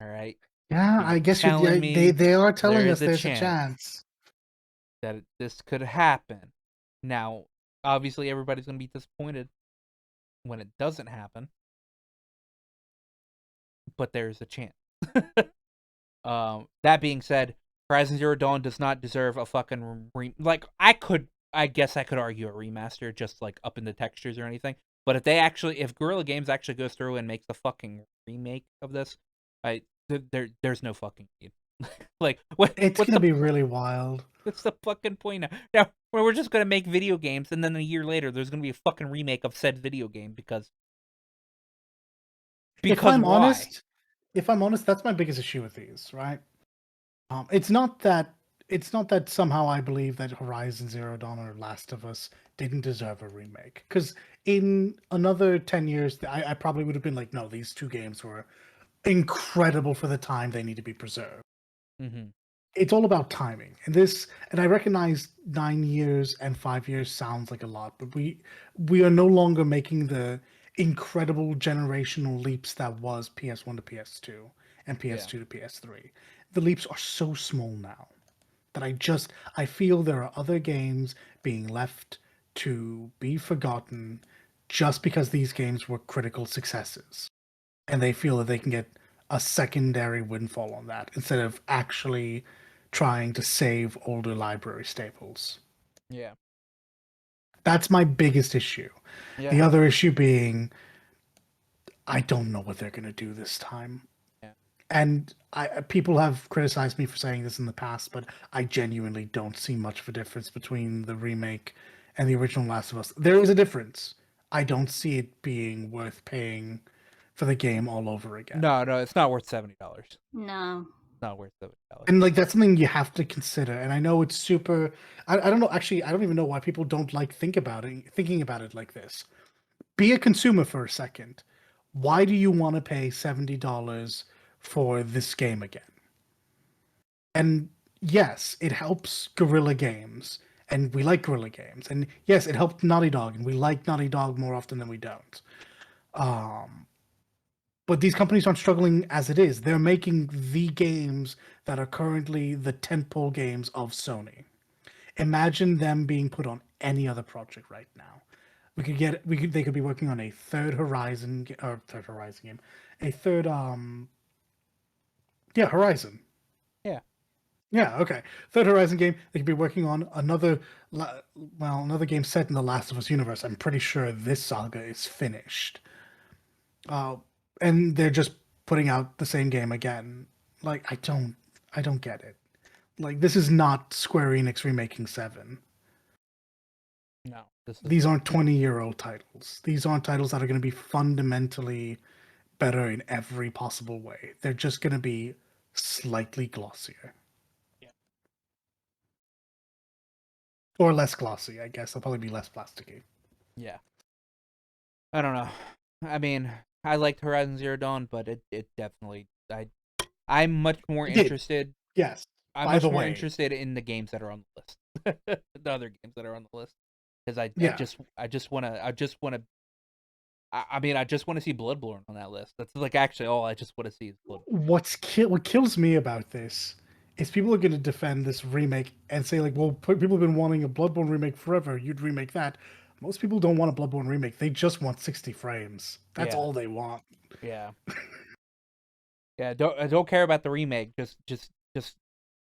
All right. Yeah, You're I guess telling me they are telling there us is a there's a chance chance. that this could happen. Now, obviously, everybody's going to be disappointed when it doesn't happen, but there's a chance. That being said, Horizon Zero Dawn does not deserve a fucking I guess I could argue a remaster, just like up in the textures or anything. But if Guerrilla Games actually goes through and makes the fucking remake of this, there's no fucking need. Like It's what's gonna the be really wild. what's the fucking point now? Now we're just gonna make video games, and then a year later there's gonna be a fucking remake of said video game because If I'm why? honest, if I'm honest, that's my biggest issue with these, right? It's not that somehow I believe that Horizon Zero Dawn or Last of Us didn't deserve a remake. Because in another 10 years, I probably would have been like, no, these two games were incredible for the time. They need to be preserved. Mm-hmm. It's all about timing. And I recognize 9 years and 5 years sounds like a lot, but we are no longer making the incredible generational leaps that was PS1 to PS2 and PS2 to PS3. The leaps are so small now that I feel there are other games being left to be forgotten just because these games were critical successes. And they feel that they can get a secondary windfall on that instead of actually trying to save older library staples. Yeah. That's my biggest issue. Yeah. The other issue being I don't know what they're going to do this time. Yeah. And people have criticized me for saying this in the past, but I genuinely don't see much of a difference between the remake and the original Last of Us. There is a difference. I don't see it being worth paying for the game all over again. No, it's not worth $70. No. It's not worth $70. And like that's something you have to consider. And I know it's super. I don't know. Actually, I don't even know why people don't like thinking about it like this. Be a consumer for a second. Why do you want to pay $70 for this game again? And yes, it helps Guerrilla Games, and we like Guerrilla Games. And yes, it helped Naughty Dog, and we like Naughty Dog more often than we don't. But these companies aren't struggling as it is. They're making the games that are currently the tentpole games of Sony. Imagine them being put on any other project right now. They could be working on a third Horizon game, a third Horizon. Yeah. Yeah, okay. Third Horizon game. They could be working on another game set in the Last of Us universe. I'm pretty sure this saga is finished. And they're just putting out the same game again. Like I don't get it. Like this is not Square Enix remaking 7. No. These aren't 20-year-old titles. These aren't titles that are going to be fundamentally better in every possible way. They're just going to be slightly glossier. Yeah. Or less glossy, I guess. They'll probably be less plasticky. Yeah. I don't know. I mean, I liked Horizon Zero Dawn, but it definitely I'm much more interested. Yes. I'm much more interested in the games that are on the list. The other games that are on the list. Because I just wanna I just wanna see Bloodborne on that list. That's like actually all I just want to see is Bloodborne. What kills me about this is people are going to defend this remake and say like, well, people have been wanting a Bloodborne remake forever. You'd remake that. Most people don't want a Bloodborne remake. They just want 60 frames. That's all they want. Yeah. Yeah. Don't care about the remake. Just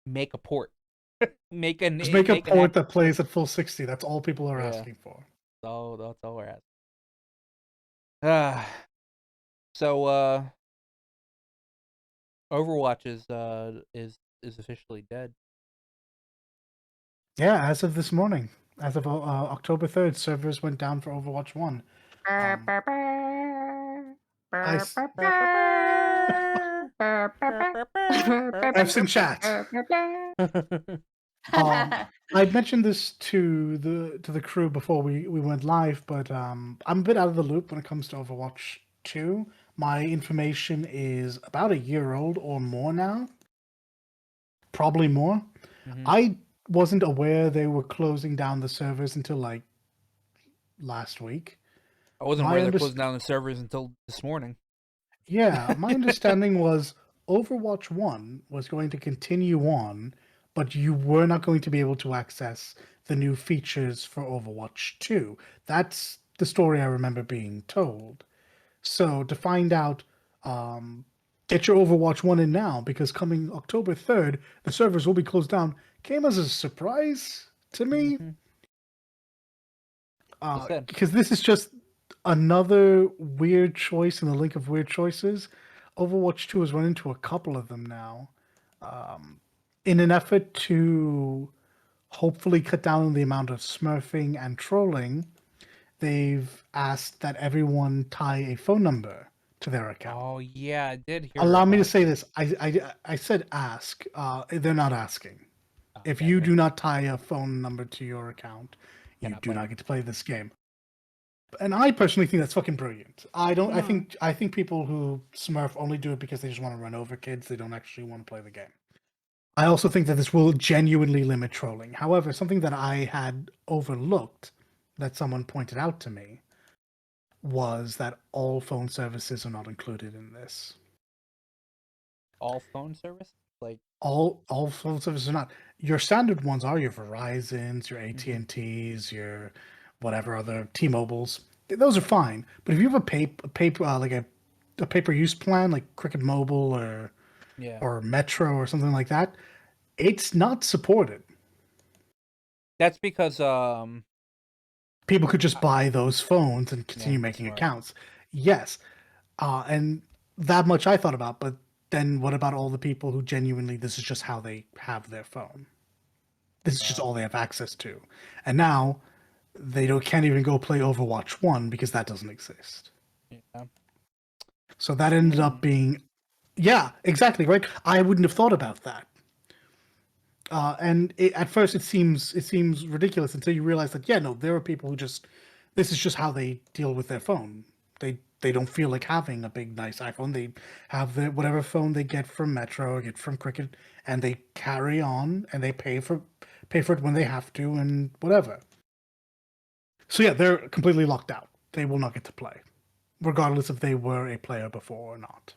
make a port. make a port that plays at full 60. That's all people are asking for. That's all we're asking. So Overwatch is officially dead. Yeah, as of this morning, as of October 3rd, servers went down for Overwatch 1. F's in chat. I mentioned this to the crew before we went live, but I'm a bit out of the loop when it comes to Overwatch 2. My information is about a year old or more now. Probably more. Mm-hmm. I wasn't aware they were closing down the servers until like last week. I wasn't aware they're closing down the servers until this morning. Yeah, my understanding was Overwatch 1 was going to continue on, but you were not going to be able to access the new features for Overwatch 2. That's the story I remember being told. So to find out, get your Overwatch 1 in now, because coming October 3rd, the servers will be closed down, came as a surprise to me. Because this is just another weird choice in the link of weird choices. Overwatch 2 has run into a couple of them now. In an effort to hopefully cut down on the amount of smurfing and trolling, they've asked that everyone tie a phone number to their account. Oh yeah, I did hear. Allow me to about say that. this. I said ask. They're not asking. Oh, If yeah, you they do not tie a phone number to your account, you cannot do play. not get to play this game. And I personally think that's fucking brilliant. I don't. I think people who smurf only do it because they just want to run over kids. They don't actually want to play the game. I also think that this will genuinely limit trolling. However, something that I had overlooked that someone pointed out to me was that all phone services are not included in this. All phone service, like All phone services are not. Your standard ones are your Verizons, your Mhm. AT&Ts, your whatever other T-Mobiles. Those are fine. But if you have a paper like a pay-per-use plan like Cricket Mobile yeah. or Metro or something like that, it's not supported. That's because People could just buy those phones and yeah, continue that's making smart. accounts. Yes, and that much I thought about. But then what about all the people who genuinely this is just how they have their phone? This is just all they have access to, and now they can't even go play Overwatch 1 because that doesn't exist. Yeah. So that ended up being, yeah, exactly right. I wouldn't have thought about that. And at first it seems ridiculous until you realize that yeah, no, there are people who just this is just how they deal with their phone. They don't feel like having a big nice iPhone. They have the whatever phone they get from Metro or get from Cricket, and they carry on and they pay for it when they have to and whatever. So yeah, they're completely locked out. They will not get to play, regardless if they were a player before or not.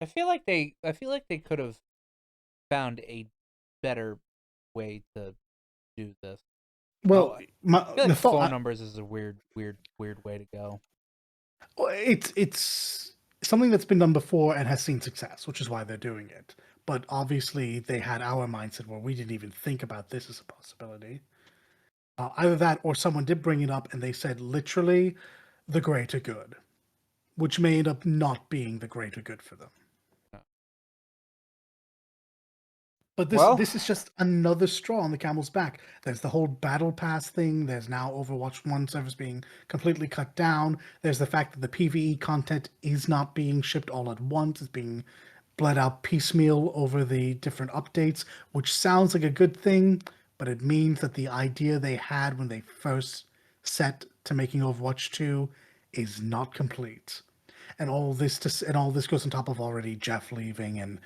I feel like they could have found a better way to do this. Well, I feel the like phone thought numbers is a weird way to go. it's something that's been done before and has seen success, which is why they're doing it. But obviously, they had our mindset where we didn't even think about this as a possibility. Either that, or someone did bring it up and they said literally the greater good, which may end up not being the greater good for them. But Well, this is just another straw on the camel's back. There's the whole battle pass thing. There's now Overwatch 1 service being completely cut down. There's the fact that the PvE content is not being shipped all at once. It's being bled out piecemeal over the different updates, which sounds like a good thing, but it means that the idea they had when they first set to making Overwatch 2 is not complete. And all this goes on top of already Jeff leaving and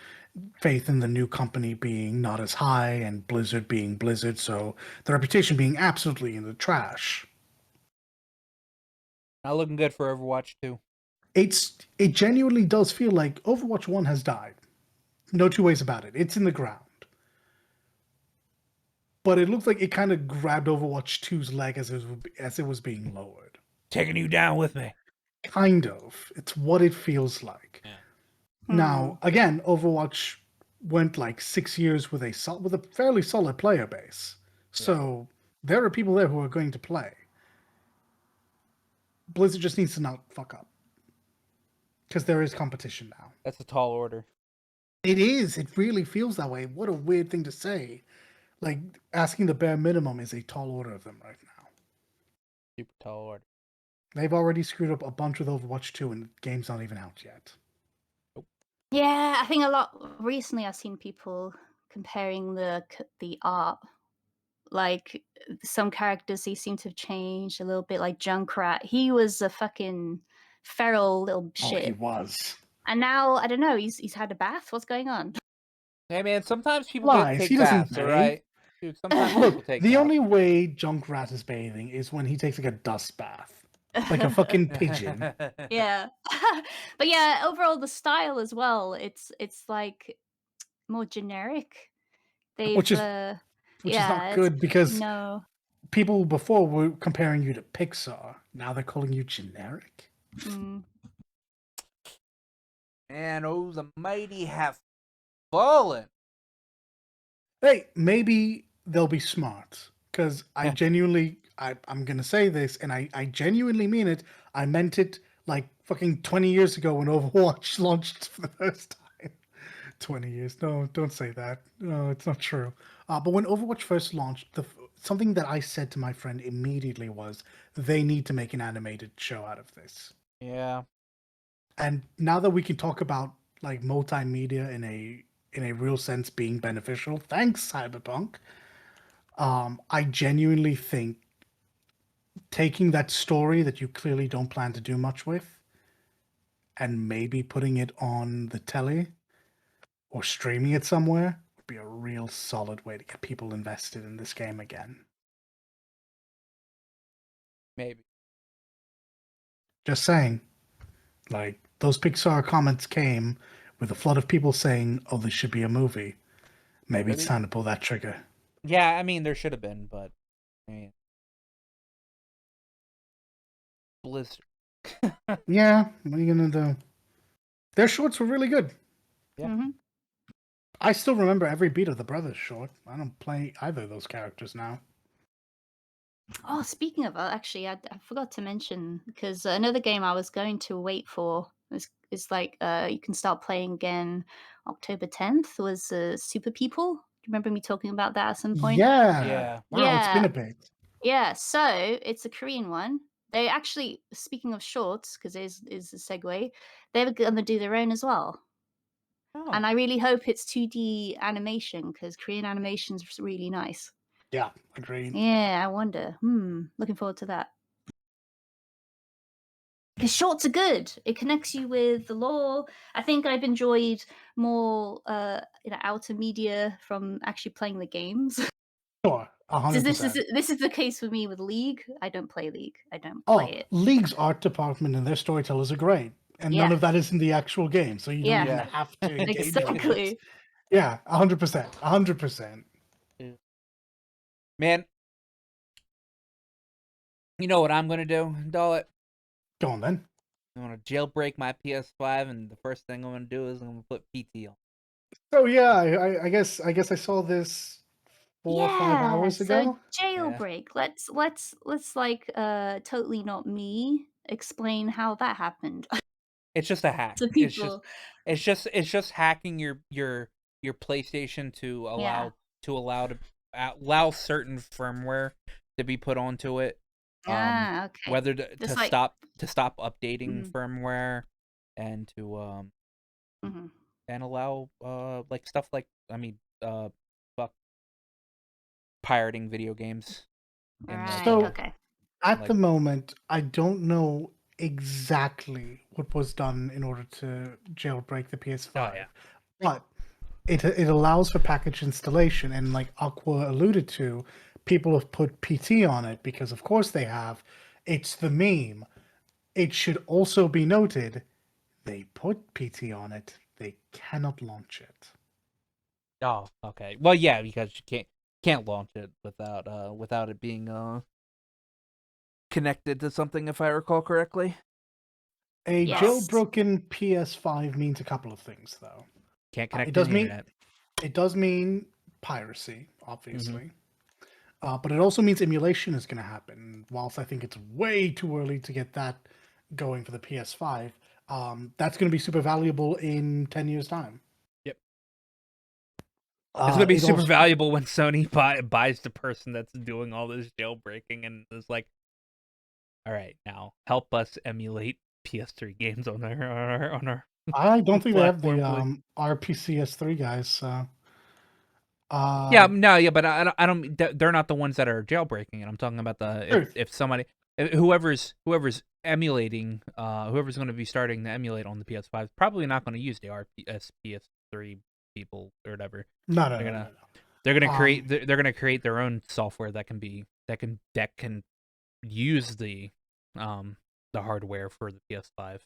faith in the new company being not as high and Blizzard being Blizzard, so the reputation being absolutely in the trash. not looking good for Overwatch 2. It genuinely does feel like Overwatch 1 has died. No two ways about it. It's in the ground. But it looks like it kind of grabbed Overwatch 2's leg as it was being lowered. Taking you down with me. Kind of. It's what it feels like. Yeah. Now, again, Overwatch went like 6 years with a fairly solid player base. So there are people there who are going to play. Blizzard just needs to not fuck up. Because there is competition now. That's a tall order. It is. It really feels that way. What a weird thing to say. Like, asking the bare minimum is a tall order of them right now. Super tall order. They've already screwed up a bunch with Overwatch 2 and the game's not even out yet. Yeah, I think a lot recently I've seen people comparing the art. Like some characters, they seem to have changed a little bit. Like Junkrat, he was a fucking feral little Oh, he shit, was. and now I don't know. He's had a bath. What's going on? Hey man, sometimes people Lies. He take doesn't baths, all bathe. right? Dude, sometimes people Look, take the baths. only way Junkrat is bathing is when he takes like a dust bath. Like a fucking pigeon. Yeah, but yeah, overall the style as well. It's like more generic. They've Which is not yeah, it's good because no. people before were comparing you to Pixar. Now they're calling you generic. Mm. And oh, the mighty have fallen. Hey, maybe they'll be smart. Because I genuinely, I'm going to say this, and I genuinely mean it. I meant it like fucking 20 years ago when Overwatch launched for the first time. 20 years. No, don't say that. No, it's not true. But when Overwatch first launched, something that I said to my friend immediately was, they need to make an animated show out of this. Yeah. And now that we can talk about like multimedia in a real sense being beneficial, thanks Cyberpunk, I genuinely think taking that story that you clearly don't plan to do much with and maybe putting it on the telly or streaming it somewhere would be a real solid way to get people invested in this game again. Maybe. Just saying. Like, those Pixar comments came with a flood of people saying, oh, this should be a movie. Maybe it's time to pull that trigger. Yeah, I mean, there should have been, but I mean, Blizzard. Yeah, what are you gonna do? Their shorts were really good. Yeah. Mm-hmm. I still remember every beat of the Brothers short. I don't play either of those characters now. Oh, speaking of actually, I forgot to mention because another game I was going to wait for is like you can start playing again October 10th was Super People. Do you remember me talking about that at some point? Yeah. Yeah. Wow, it's been Yeah, a bit. yeah. So it's a Korean one. They actually, speaking of shorts, because is a segue, they were going to do their own as well. Oh, And I really hope it's 2D animation because Korean animation's really nice. Yeah, agreed. Yeah, I wonder. Looking forward to that. Because shorts are good. It connects you with the lore. I think I've enjoyed more, outer media from actually playing the games. Sure, 100%. This is the case for me with League. I don't play League. I don't play Oh, it. League's art department and their storytellers are great. And none Yeah, of that is in the actual game, so you don't yeah, even yeah. have to engage with it. exactly. Yeah, 100%. 100%. Man, you know what I'm gonna do, Dollet? Go on then. I'm gonna jailbreak my PS5, and the first thing I'm gonna do is I'm gonna put PT on. So yeah, I guess I saw this 4 or 5 Yeah. hours So ago. Yeah. jailbreak. Let's like totally not me explain how that happened It's just a hack. to people. It's just hacking your PlayStation to Yeah. allow certain firmware to be put onto it. Okay. Whether to, Just to like stop to stop updating mhm, firmware and to mhm. and allow like stuff like fuck pirating video games in Right. So Okay. at the like moment, I don't know exactly what was done in order to jailbreak the oh yeah. PS5, but it allows for package installation, and like Aqua alluded to, people have put PT on it because of course they have. It's the meme. It should also be noted they put PT on it. They cannot launch it. Oh, okay. Well, yeah, because you can't launch it without it being connected to something, if I recall correctly. A Yes. jailbroken PS5 means a couple of things, though. Can't It connect to does the mean internet. it does mean piracy, Mm-hmm. obviously, but it also means emulation is going to happen. Whilst I think it's way too early to get that going for the PS5, that's going to be super valuable in 10 years' time. Yep. It's gonna be It super also valuable when Sony buys the person that's doing all this jailbreaking and is like, all right, now help us emulate PS3 games on our I don't think they have the platform, please. RPCS3 guys. So, Yeah, uh, no, yeah, but I don't. They're not the ones that are jailbreaking it. I'm talking about the truth. if somebody, whoever's emulating, whoever's going to be starting to emulate on the PS5 is probably not going to use the PS3 people or whatever. No, no, They're no, no, gonna no. they're gonna create their own software that can use the hardware for the PS5.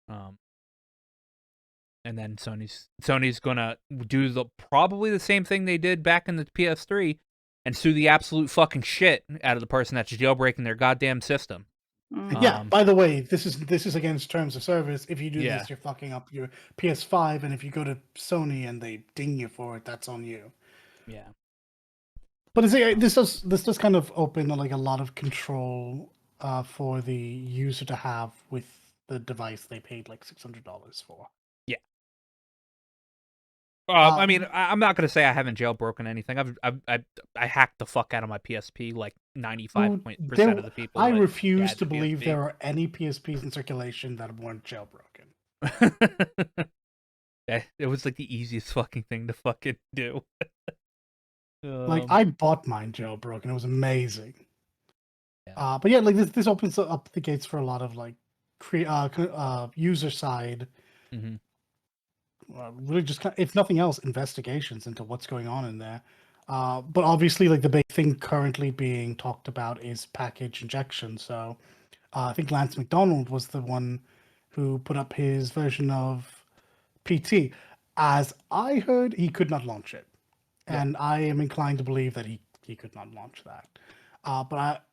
Um, and then Sony's gonna do probably the same thing they did back in the PS3 and sue the absolute fucking shit out of the person that's jailbreaking their goddamn system. Yeah. Mm. By the way, this is against terms of service. If you do Yeah, this, you're fucking up your PS5, and if you go to Sony and they ding you for it, that's on you. yeah. But this does kind of open like a lot of control for the user to have with the device they paid like $600 for. Yeah. I mean, I'm not gonna say I haven't jailbroken anything. I hacked the fuck out of my PSP. Like 95% of the people I that refuse had to the believe PSP. there are any PSPs in circulation that weren't jailbroken. It was like the easiest fucking thing to fucking do. Like I bought mine jailbroken. It was amazing. Yeah. But yeah, like this opens up the gates for a lot of like user side, Mm-hmm. really just if nothing else, investigations into what's going on in there. But obviously, like the big thing currently being talked about is package injection. So I think Lance McDonald was the one who put up his version of PT. As I heard, he could not launch it, Yeah. and I am inclined to believe that he could not launch that. But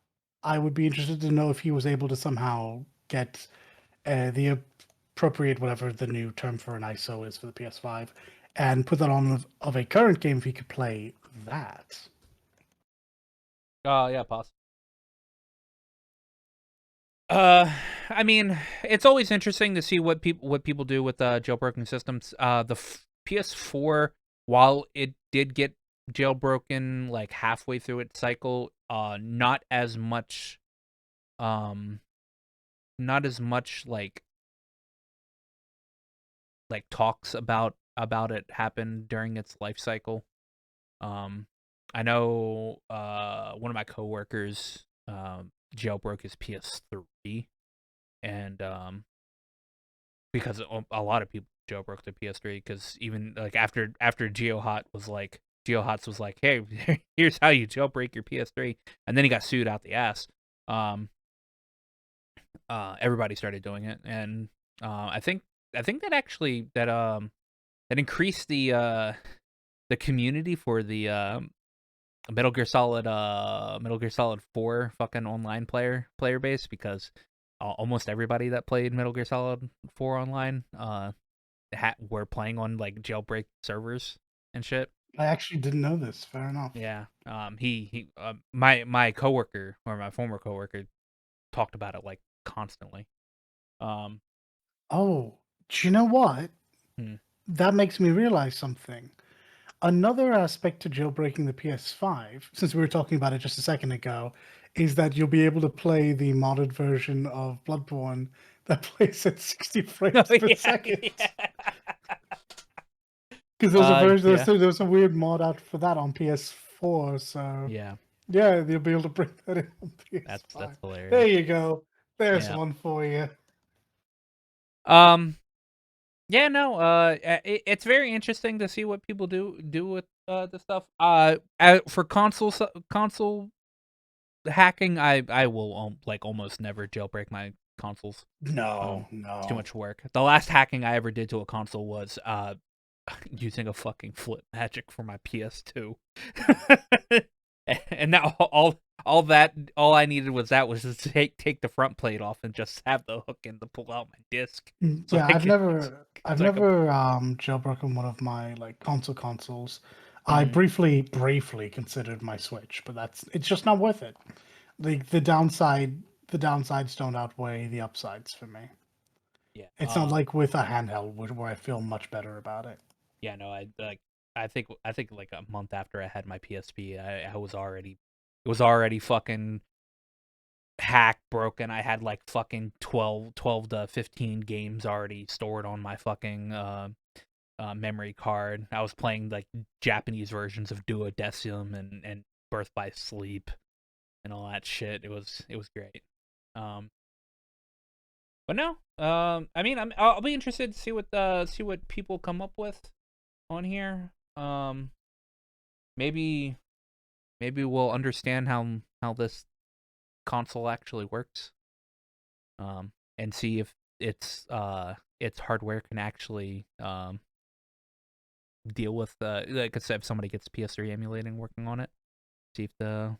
I would be interested to know if he was able to somehow get the appropriate whatever the new term for an ISO is for the PS5, and put that on of a current game if he could play that. Yeah, possible. I mean, it's always interesting to see what people do with jailbroken systems. The PS4, while it did get jailbroken like halfway through its cycle, not as much, um, not as much like talks about it happened during its life cycle. Um, I know one of my coworkers jailbroke his PS3, and because a lot of people jailbroke their PS3, because even like after GeoHots was like, hey, here's how you jailbreak your PS3, and then he got sued out the ass. Um, Everybody started doing it, and I think that actually that increased the community for the Metal Gear Solid 4 fucking online player base, because almost everybody that played Metal Gear Solid 4 online were playing on like jailbreak servers and shit. I actually didn't know this. Fair enough. Yeah. My coworker, or my former coworker, talked about it like constantly. Um Oh, do you know what? hmm. That makes me realize something. Another aspect to jailbreaking the PS5, since we were talking about it just a second ago, is that you'll be able to play the modded version of Bloodborne that plays at 60 Oh frames per yeah, second. yeah. Because there was a version, Yeah. there was a weird mod out for that on PS4. So Yeah. yeah, you'll be able to bring that in on PS5. That's hilarious. There you go. There's Yeah. one for you. Um Yeah, no. It's very interesting to see what people do with the stuff. For console hacking, I will like almost never jailbreak my consoles. No, It's too no. much work. The last hacking I ever did to a console was using a fucking flip magic for my PS2. And now all I needed was just take the front plate off and just have the hook in to pull out my disc. So Yeah, I could, I've so I could. never jailbroken one of my like consoles. I Mhm. briefly considered my Switch, but it's just not worth it. The downsides don't outweigh the upsides for me. Yeah. It's not like with a handheld where I feel much better about it. Yeah, no, I think like a month after I had my PSP, I was already it was already fucking hacked, broken. I had like fucking 12 to 15 games already stored on my fucking memory card. I was playing like Japanese versions of Duodecim and Birth by Sleep and all that shit. It was great. Um but no, I mean, I'll be interested to see what people come up with on here. Maybe we'll understand how this console actually works. And see if its hardware can actually deal with like I said, if somebody gets PS3 emulating working on it. See if the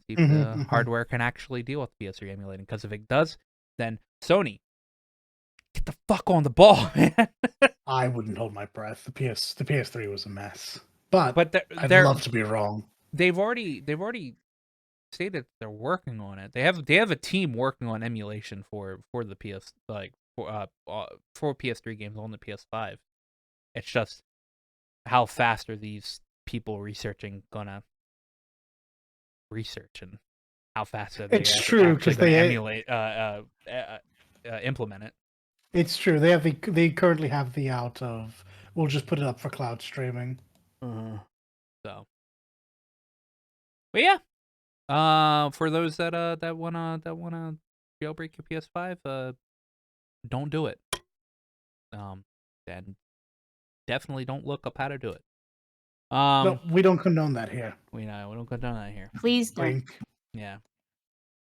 hardware can actually deal with PS3 emulating. Because if it does, then Sony, get the fuck on the ball, man. I wouldn't hold my breath. The PS3 was a mess, but But I'd love to be wrong. they've already stated they're working on it. They have a team working on emulation for the PS like for PS3 games on the PS5. It's just how fast are these people gonna research, and how fast are they It's true, actually 'cause gonna they- emulate implement it? It's true. They currently have the out of we'll just put it up for cloud streaming. So, but yeah, for those that wanna jailbreak your PS5, don't do it. And definitely don't look up how to do it. No, we don't condone that here. We don't condone that here. Please don't. Wink. Yeah.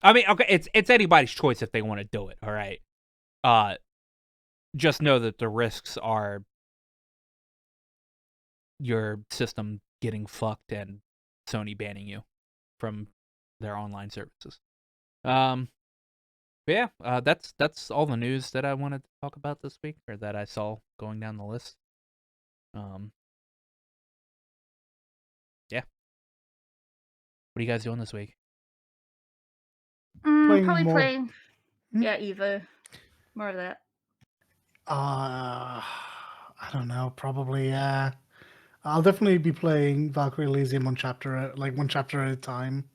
I mean, okay, it's anybody's choice if they want to do it. All right. Just know that the risks are your system getting fucked and Sony banning you from their online services. But yeah, that's all the news that I wanted to talk about this week, or that I saw going down the list. Yeah. What are you guys doing this week? Probably more. playing. Yeah, Evo. More of that. I don't know. Probably. I'll definitely be playing Valkyrie Elysium one chapter at a time.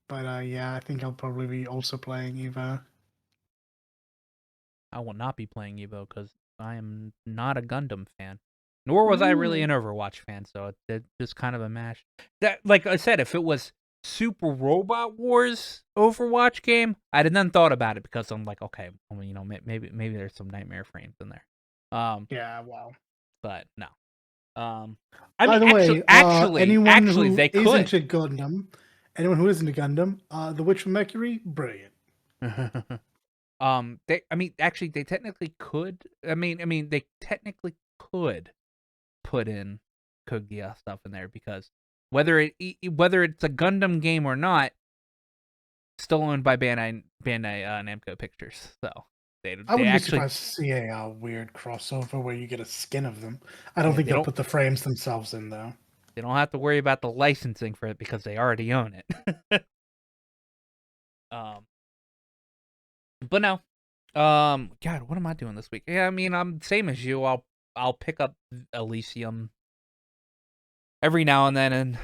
But yeah, I think I'll probably be also playing Evo. I will not be playing Evo because I am not a Gundam fan. Nor was I really an Overwatch fan, so it's just kind of a mash. That, like I said, if it was Super Robot Wars Overwatch game, I'd have then thought about it, because I'm like, okay, well, you know, maybe there's some nightmare frames in there. Yeah, wow. But no. By the way, anyone who they isn't could. a Gundam, The Witch from Mercury, brilliant. They technically could. They technically could put in Kaguya stuff in there, because whether it's a Gundam game or not, still owned by Bandai Namco Pictures. So I wouldn't be surprised to see a weird crossover where you get a skin of them. I don't think they'll put the frames themselves in, though. They don't have to worry about the licensing for it, because they already own it. But no. God, what am I doing this week? Yeah, I mean, I'm same as you. I'll pick up Elysium every now and then and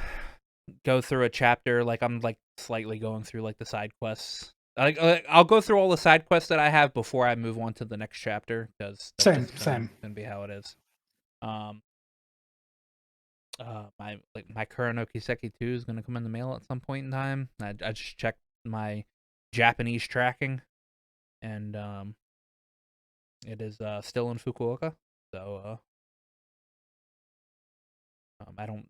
go through a chapter. Like, I'm like slightly going through like the side quests. I'll go through all the side quests that I have before I move on to the next chapter, because Same. Gonna be how it is. My Kurono Kiseki 2 is gonna come in the mail at some point in time. I just checked my Japanese tracking, and it is still in Fukuoka, so I don't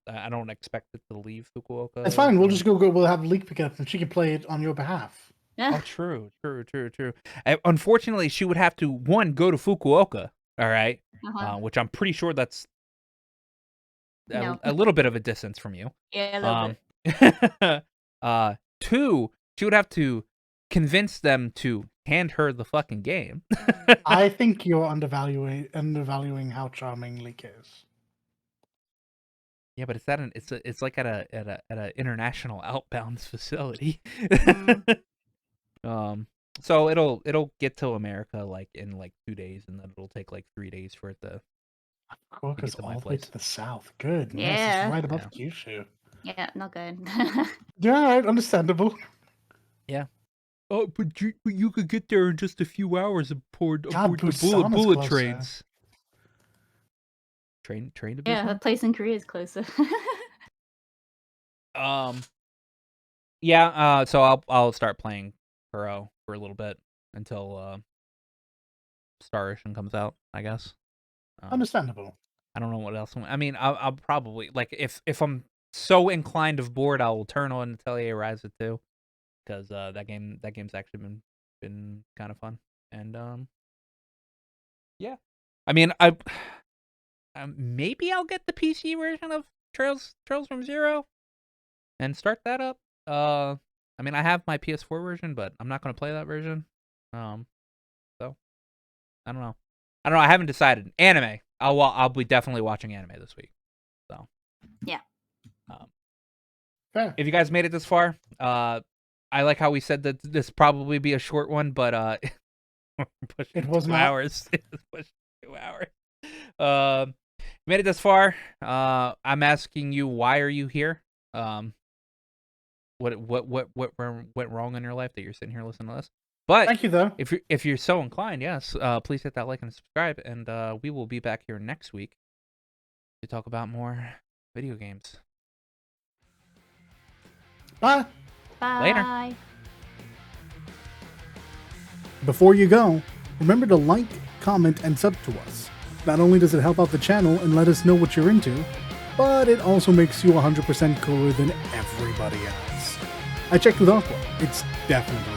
expect it to leave Fukuoka. It's fine. We'll just go. We'll have Leak pick it up, and she can play it on your behalf. Oh, true. Unfortunately, she would have to, one, go to Fukuoka. All right, which I'm pretty sure that's a little bit of a distance from you. Yeah, a little bit. Two, she would have to convince them to hand her the fucking game. I think you're undervaluing how charming Leak is. Yeah, but it's like at a international outbound facility. So it'll get to America like in like 2 days, and then it'll take like 3 days for it to Fukuoka's to all the way place. to the south. Good. Yeah. It's right above Kyushu. Yeah, not good. Yeah, all right, understandable. Yeah. Oh, but you could get there in just a few hours aboard Busan the bullet closer. trains. Train to Busan? Yeah, the place in Korea is closer. Yeah, so I'll start playing Kuro for a little bit until Star Ocean comes out, I guess. Understandable. I don't know what else. I mean, I'll probably, like, if I'm so inclined of bored, I will turn on Atelier Ryza 2, because that game's actually been kind of fun. And yeah, I mean, maybe I'll get the PC version of Trails from Zero and start that up. I mean, I have my PS4 version, but I'm not going to play that version. So I don't know. I haven't decided. Anime. I'll be definitely watching anime this week. So yeah. Fair. If you guys made it this far, I like how we said that this probably be a short one, but it was 2 hours. It was pushed 2 hours. made it this far. I'm asking you, why are you here? What went wrong in your life that you're sitting here listening to this? But Thank you, though. if you're so inclined, yes, please hit that like and subscribe, and we will be back here next week to talk about more video games. Bye. Bye. Later. Before you go, remember to like, comment, and sub to us. Not only does it help out the channel and let us know what you're into, but it also makes you 100% cooler than everybody else. I checked with Aqua. It's definitely